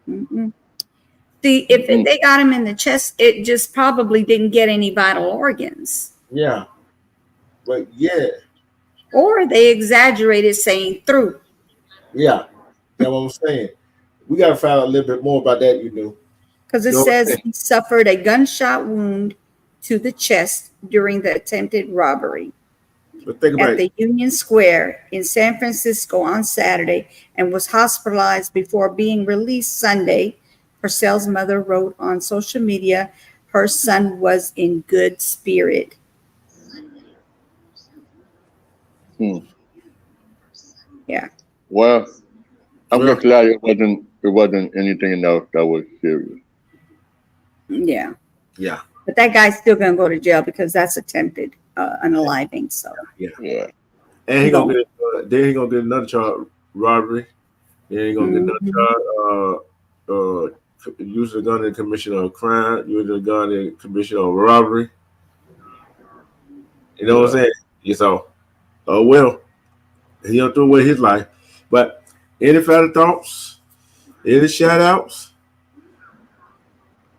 Mm-mm. See, if they got him in the chest, it just probably didn't get any vital organs. Yeah, but yeah, Or they exaggerated saying through. yeah, that's what I'm saying. We got to find out a little bit more about that. Because it says he suffered a gunshot wound to the chest during the attempted robbery But think about at the Union Square in San Francisco on Saturday and was hospitalized before being released Sunday. Purcell's mother wrote on social media her son was in good spirit. Yeah. Well, I'm just glad it wasn't anything else that was serious. Yeah. Yeah. But that guy's still going to go to jail because that's attempted unaliving. So Yeah. And he gonna get another charge, robbery. Then he gonna get another charge, using a gun in commission of a crime, using a gun in commission of robbery. You know what I'm saying? Yeah, so, well, he don't throw away his life. But any final thoughts? Any shout outs?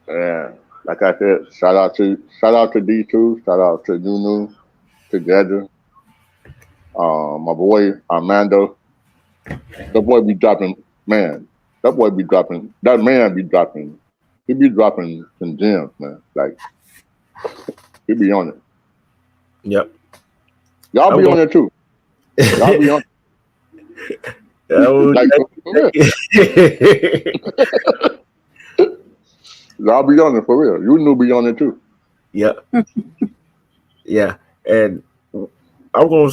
Yeah. Like I said, shout out to D2, shout out to Nunu, together. My boy Armando. That boy be dropping, man. That man be dropping. He be dropping some gems, man. Like he be on it. Yep. Y'all be on it too. Y'all be on it. Y'all be on it for real. You knew be on it too. Yeah. Yeah. And I'm gonna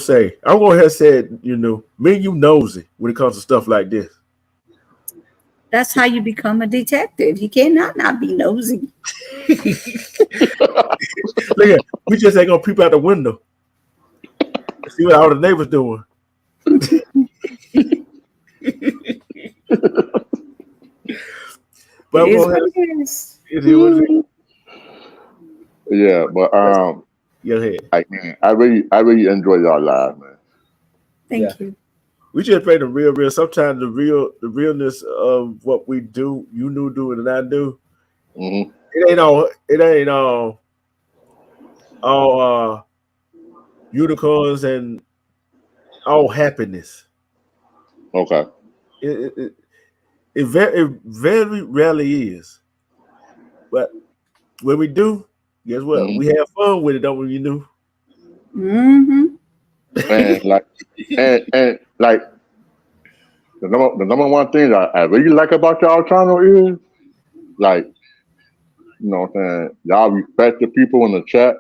have said, me and you nosy when it comes to stuff like this. that's how you become a detective. You cannot not be nosy. Look at, we just ain't gonna peep out the window. See what all the neighbors doing. But It is what it is. it is what it is. Yeah, but Your head. I really enjoy y'all live, man. Thank you. We just play the real. Sometimes the realness of what we do, you do it and I do. Mm-hmm. It ain't all unicorns and all happiness. Okay. It very rarely is. But when we do, guess what? Mm-hmm. We have fun with it, don't we? Mm-hmm. And like the number one thing that I really like about y'all channel is like, you know what I'm saying, y'all respect the people in the chat.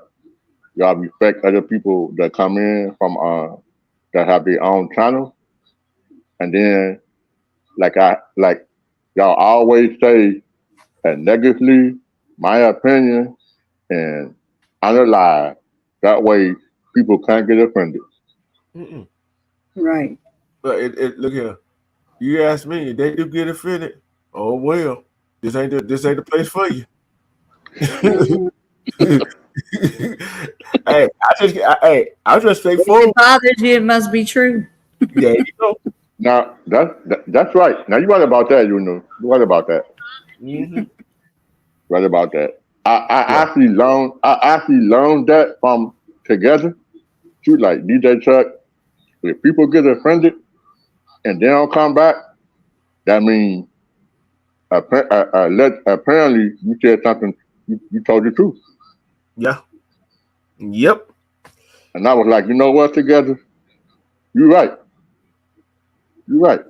Y'all respect other people that come in from that have their own channel, and then like y'all always say negatively, my opinion, and analyze. That way, people can't get offended. Mm-mm. Right. But look here. You ask me, they do get offended. Oh well, this ain't the place for you. Mhm. I'm just If straightforward. it bothers you, it must be true. Yeah, you know. Now that's right. Now you right about that. You know, you right about that. Hmm. Right about that. I Yeah, actually learned that from Together. She was like DJ Chuck. If people get offended and they don't come back, that means apparently you said something. You told the truth. yeah, yep. And I was like, you know what? Together, you right. You right.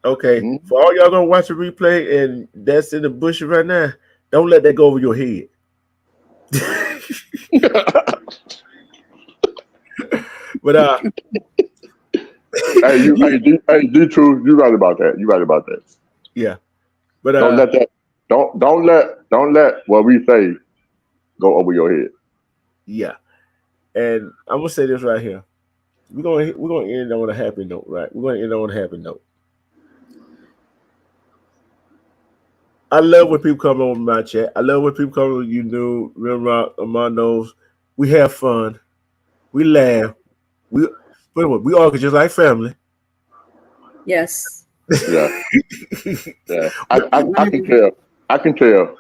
Okay, Mhm. for all y'all gonna watch the replay and that's in the bush right now, don't let that go over your head. But Hey, D Truth, you right about that. You right about that. yeah, but Don't let that. Don't let what we say go over your head. yeah. And I'm gonna say this right here. We're gonna end on a happy note, right? We're gonna end on a happy note. I love when people come on my chat. I love when people come on you know, Real Rock, Armando's. We have fun. We laugh. We but what we all just like family. Yes. Yeah, yeah. I can 100. tell. I can tell.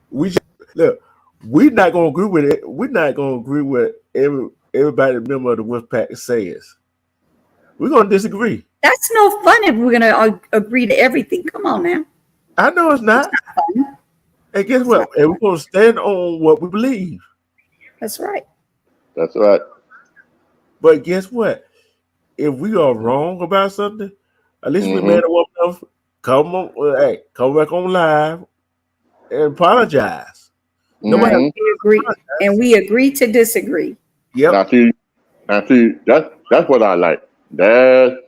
We just, look. We're not gonna agree with it. We're not gonna agree with everybody member of the Wolfpack says. We're gonna disagree. That's no fun if we're gonna agree to everything. Come on now. I know it's It's not. not fun. And guess It's what? not And we're fun. gonna stand on what we believe. That's right. That's right. But guess what? If we are wrong about something, at least we Hmm. made a woman enough come on, hey, come back on live and apologize. Nobody has Hmm. We agree, to and apologize. we agree to disagree. Yep. Now see, that's what I like. That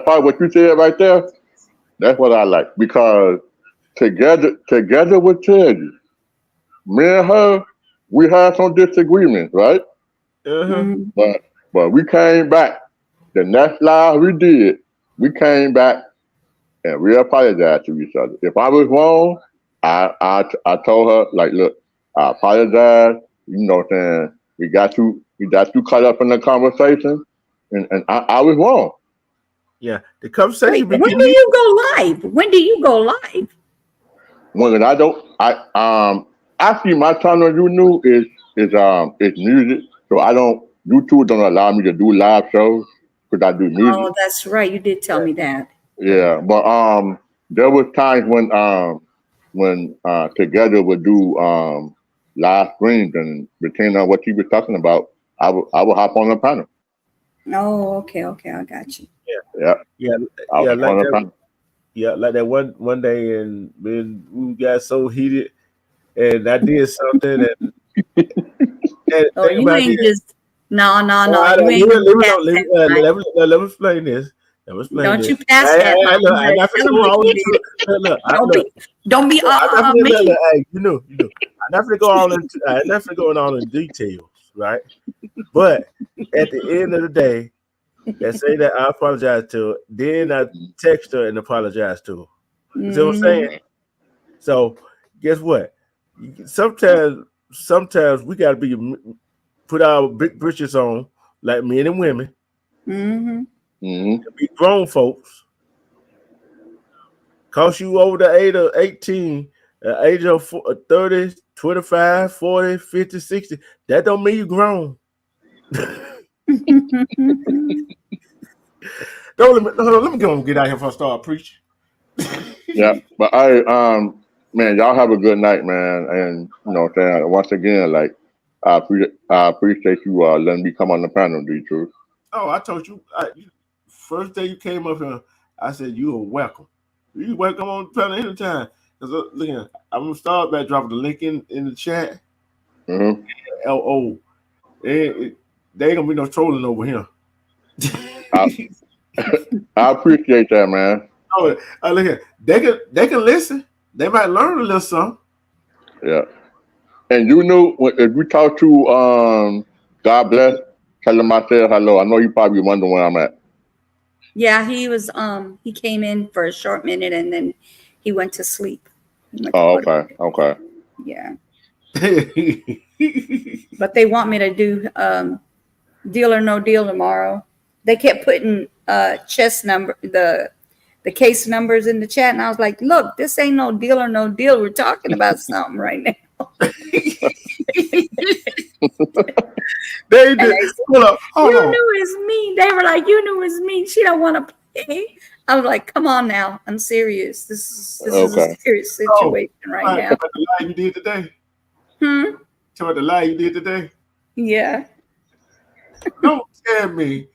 part what you said right there. That's what I like because together with Teddy, me and her, we had some disagreements, right? Uh-huh. Mhm. But we came back. The next live we did, we came back and we apologized to each other. If I was wrong, I told her like, look, I apologize. You know what I'm saying? We got you caught up in the conversation, and I was wrong. Yeah. The conversation Wait, be when getting do heated. you go live? When do you go live? When I don't, actually my channel you knew is music, so I don't. YouTube don't allow me to do live shows because I do music. Oh, that's right. You did tell me that. Yeah, but there was times when Together would do live streams and depending on what you were talking about, I would hop on the panel. Oh, okay, okay. I got you. Yeah, Yeah, I yeah, would hop like on the that. panel. Yeah, like that one day, and then we got so heated, and I did something, and Oh, think you about ain't this. just no. I You don't, ain't gonna pass leave that it, tonight. let me explain this. Let me explain Don't this. you pass Hey, that now. look, You I'm better not finna tell them go what all you into it. did. Don't Look, be don't be I'm not finna look, me. hey, you know. I'm not finna go all into. I'm not finna go in all in details, right? But at the end of the day, they say that I apologize to her. Then I text her and apologize to her. You see what I'm saying? Hmm. Mhm. So guess what? Sometimes we gotta be put our big britches on, like men and women, Hmm. Mhm. be grown folks. Cause you over the age of 18, age of 30, 25, 40, 50, 60, that don't mean you grown. Don't let me, hold on, let me go and get out here before I start preaching. Yeah, but man, y'all have a good night, man, and you know what I'm saying. Once again, like I appreciate you letting me come on the panel, D Truth. Oh, I told you, first day you came up here, I said you are welcome. You welcome on the panel anytime. Cause look here, I'm gonna start by dropping the link in the chat. Hmm. LO, they ain't gonna be no trolling over here. I, I appreciate that, man. Oh, look at they can listen. They might learn a little something. Yeah. And you know, if we talk to God bless, tell him I said hello. I know you probably wonder where I'm at. Yeah, he came in for a short minute and then he went to sleep. He went to Oh, go to- okay. Yeah. But they want me to do Deal or No Deal tomorrow. They kept putting chest number the case numbers in the chat, and I was like, look, this ain't no Deal or No Deal. We're talking about something right now. They And did. they said, Hold up. Hold you on. knew it's me. They were like, you knew it's me. She don't want to play. I was like, come on now. I'm serious. This is Okay. a serious situation right now. Tell me the lie you did today. Tell me the lie you did today. Yeah. Don't tell me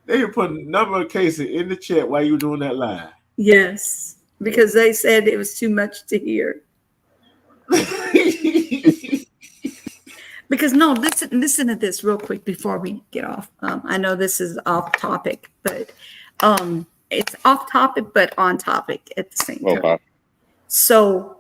they were putting number of cases in the chat while you were doing that lie. Yes. Because they said it was too much to hear. Because no, listen to this real quick before we get off. I know this is off topic, but it's off topic but on topic at the same time. Okay. So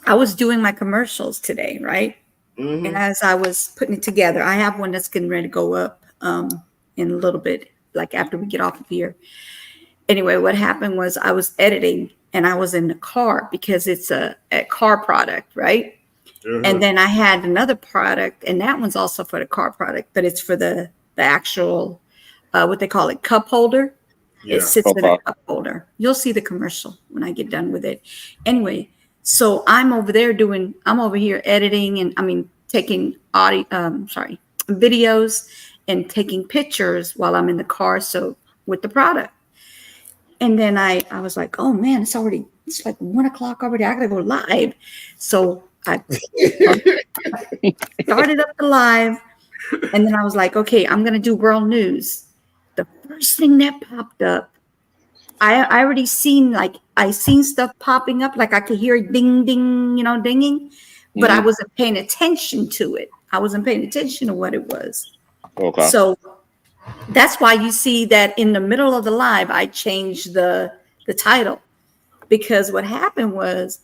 I was doing my commercials today, right? Mhm. And as I was putting it together, I have one that's getting ready to go up in a little bit, like after we get off of here. Anyway, what happened was I was editing and I was in the car because it's a car product, right? And then I had another product, and that one's also for the car product, but it's for the actual, what they call it, cup holder. Yeah. It sits in a Okay. cup holder. You'll see the commercial when I get done with it. Anyway, so I'm over here editing and taking videos and taking pictures while I'm in the car. So with the product. And then I was like, oh man, it's like 1 o'clock already. I gotta go live. So I started up the live, and then I was like, okay, I'm gonna do world news. The first thing that popped up, I already seen stuff popping up, like I could hear it ding ding, dinging, but I wasn't paying attention to it. I wasn't paying attention to what it was. Okay. So that's why you see that in the middle of the live, I changed the title, because what happened was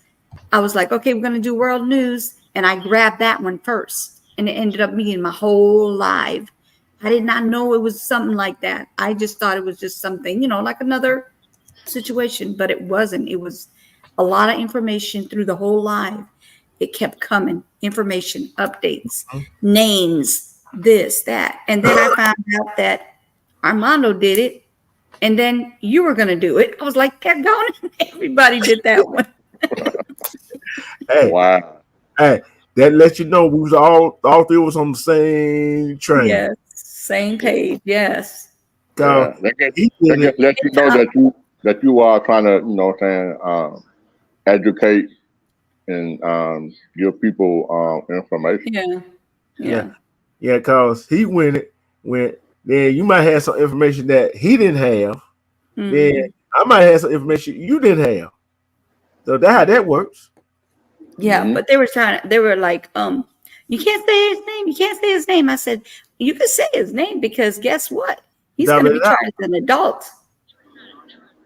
I was like, okay, we're going to do world news. And I grabbed that one first, and it ended up being my whole live. I did not know it was something like that. I just thought it was just something, like another situation, but it wasn't. It was a lot of information through the whole live. It kept coming, information, updates, names, this, that. And then I found out that Armando did it, and then you were going to do it. I was like, kept going. Everybody did that one. Hey, Wow. hey, that lets you know we was all three was on the same train. Yes, same page. Yes. So Yeah. That he did just it. let you know that you are trying to, educate and give people information. Yeah. Yeah, cause he went then you might have some information that he didn't have. Mhm. Then I might have some information you didn't have. So that's how that works. Yeah, Mhm. but they were like, you can't say his name. You can't say his name. I said, you can say his name, because guess what? He's going to be tried as an adult.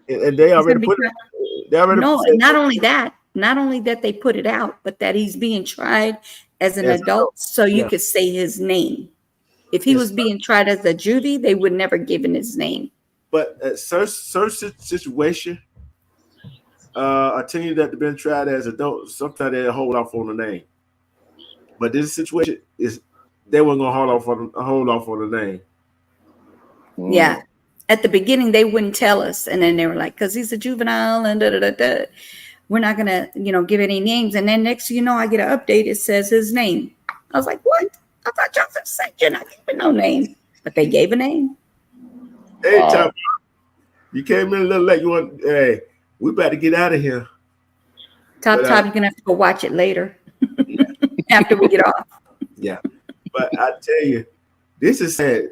And they He's already gonna be put tried- it. They already No, said not only that they put it out, but that he's being tried as an As an adult, so you yeah. could say his name. If he Yes, was being tried as a juvie, they would never given his name. But at certain situation, I tell you that they've been tried as adults. Sometimes they hold off on the name. But this situation is they weren't gonna hold off on the name. Mhm. Yeah. At the beginning, they wouldn't tell us, and then they were like, "Because he's a juvenile," and we're not gonna, give any names. And then next, thing you know, I get an update. It says his name. I was like, "What? I thought y'all said you're not giving no name," but they gave a name. Hey, Wow. Tom, you came in a little late. Hey, we about to get out of here. Top, But, you're gonna have to go watch it later after we get off. Yeah, but I tell you, this is sad.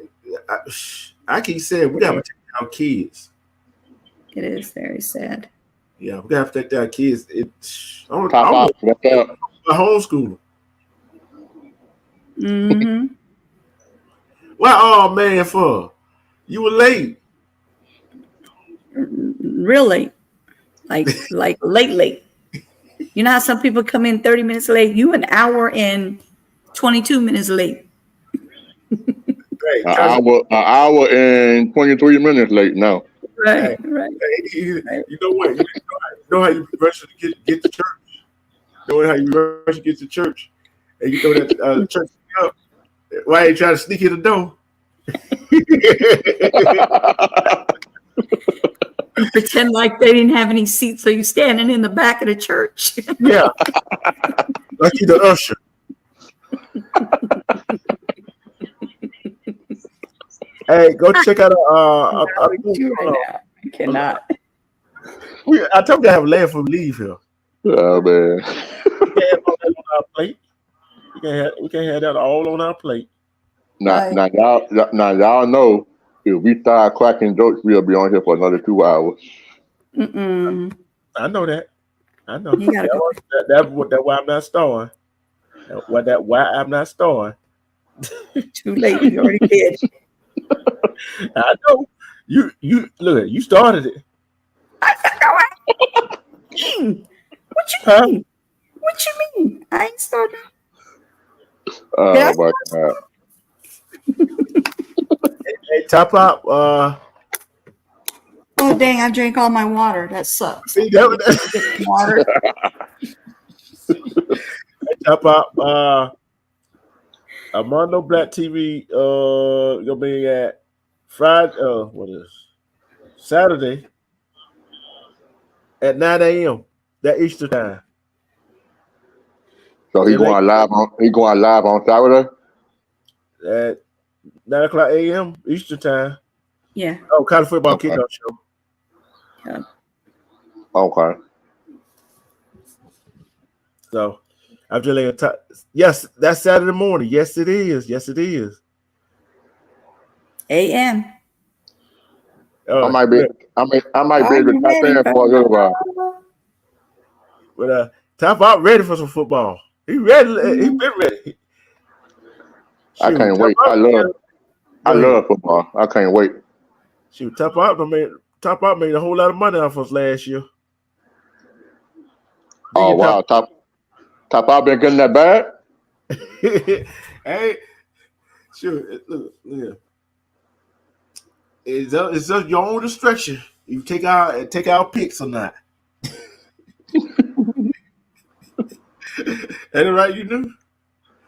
I keep saying we gotta protect our kids. It is very sad. Yeah, we gotta protect our kids. I'm Top off. What's up? a homeschooler. Mm-hmm. What all man for? You were late. Real late. Like late. You know how some people come in 30 minutes late? You an hour and 22 minutes late. Hey, An hour and 23 minutes late now. Right. you know what? You know how you rush to get to church. You know how you rush to get to church, and you know that church up. Why you trying to sneak in the door? You pretend like they didn't have any seats, so you standing in the back of the church. Yeah, like you the usher. Hey, go check out I cannot. I told you I have a laugh for leave here. Oh man. We can't have all that on our plate. We can't have that all on our plate. Now y'all know if we start cracking jokes, we'll be on here for another 2 hours. Mm-mm. I know that. I know. You gotta go. That's why I'm not starring. Why I'm not starring. Too late. You already did. I know. You look. You started it. What you mean? What you mean? I ain't started. Oh my God. Hey, top up. Oh dang! I drank all my water. That sucks. See that? Water. Top up. Armando Black TV. Gonna be at Friday. What is Saturday at 9 a.m. That Easter time. So he going live on Saturday? At 9 o'clock a.m. Easter time. Yeah. Oh, college football Okay. kickoff show. Yeah. Okay. So I'm just letting yes, that's Saturday morning. Yes, it is. Yes, it is. A.M. I might be able to tap in for a little while. But Top out ready for some football. He ready. He been ready. I can't wait. I love football. I can't wait. Shoot, Top out made a whole lot of money off us last year. Oh wow, Top out been getting that bad? Hey, sure. Look, yeah. It's just your own discretion. You take our picks or not. Ain't it right? You knew.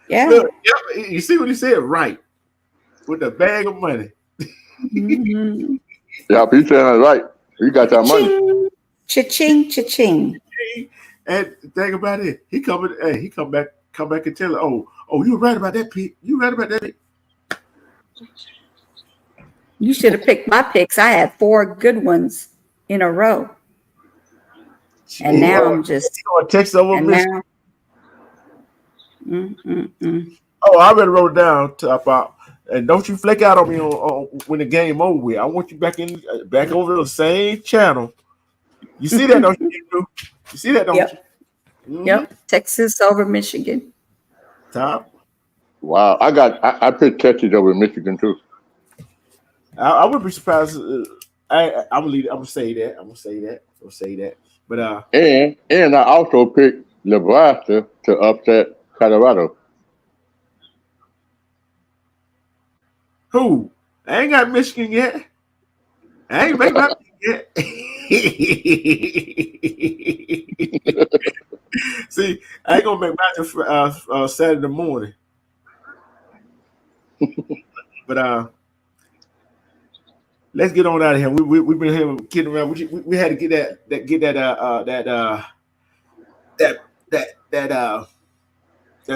Yeah. Look, yep, you see what he said? Right. With the bag of money. Mm-hmm. Yeah, he saying that right. You got that money. Cha-ching, cha-ching. And think about it. He come back and tell her, oh, you were right about that, Pete. You were right about that. You should have picked my picks. I had 4 good ones in a row. And now I'm just text over and Miss. now. Oh, I already wrote it down, Top out. And don't you flake out on me on when the game over with. I want you back over the same channel. You see that, don't you? You see that, don't you? Mm-hmm. Yep. Texas over Michigan. Top. Wow, I picked Texas over Michigan too. I would be surprised. I'm gonna say that. But and I also picked Nebraska to upset Colorado. who? I ain't got Michigan yet. I ain't make my pick yet. See, I ain't gonna make mine till Saturday morning. But let's get on out of here. We've been here kidding around. We had to get that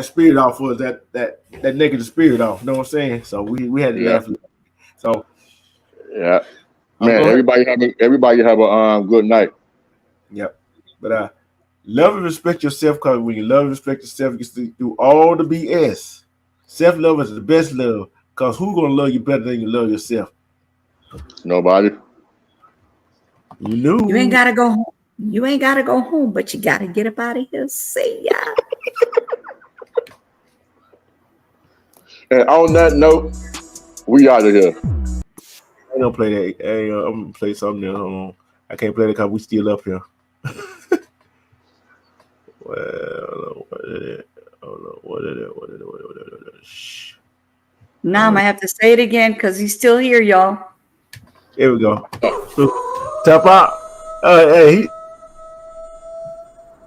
spirit off of us, that negative spirit off. You know what I'm saying? So we had to laugh. So yeah, man. Everybody have a good night. Yep. But love and respect yourself, because when you love and respect yourself, you can do all the BS. Self-love is the best love, because who's gonna love you better than you love yourself? Nobody. You knew. You ain't gotta go home. You ain't gotta go home, but you gotta get up out of here. See ya. And on that note, we out of here. ain't gonna play that. Hey, I'm gonna play something else. Hold on. I can't play that because we still up here. Well, what is it? What is it? Shh. Now I might have to say it again because he's still here, y'all. Here we go. Tap out. Hey,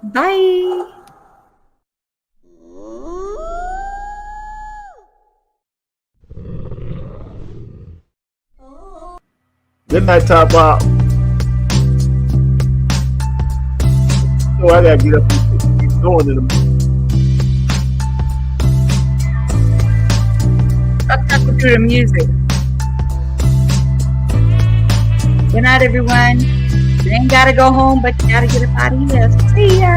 Bye. good night, Top Out. So I gotta get up and keep going in a minute. Let's have to do the music. Good night, everyone. You ain't gotta go home, but you gotta get up out of here. See ya.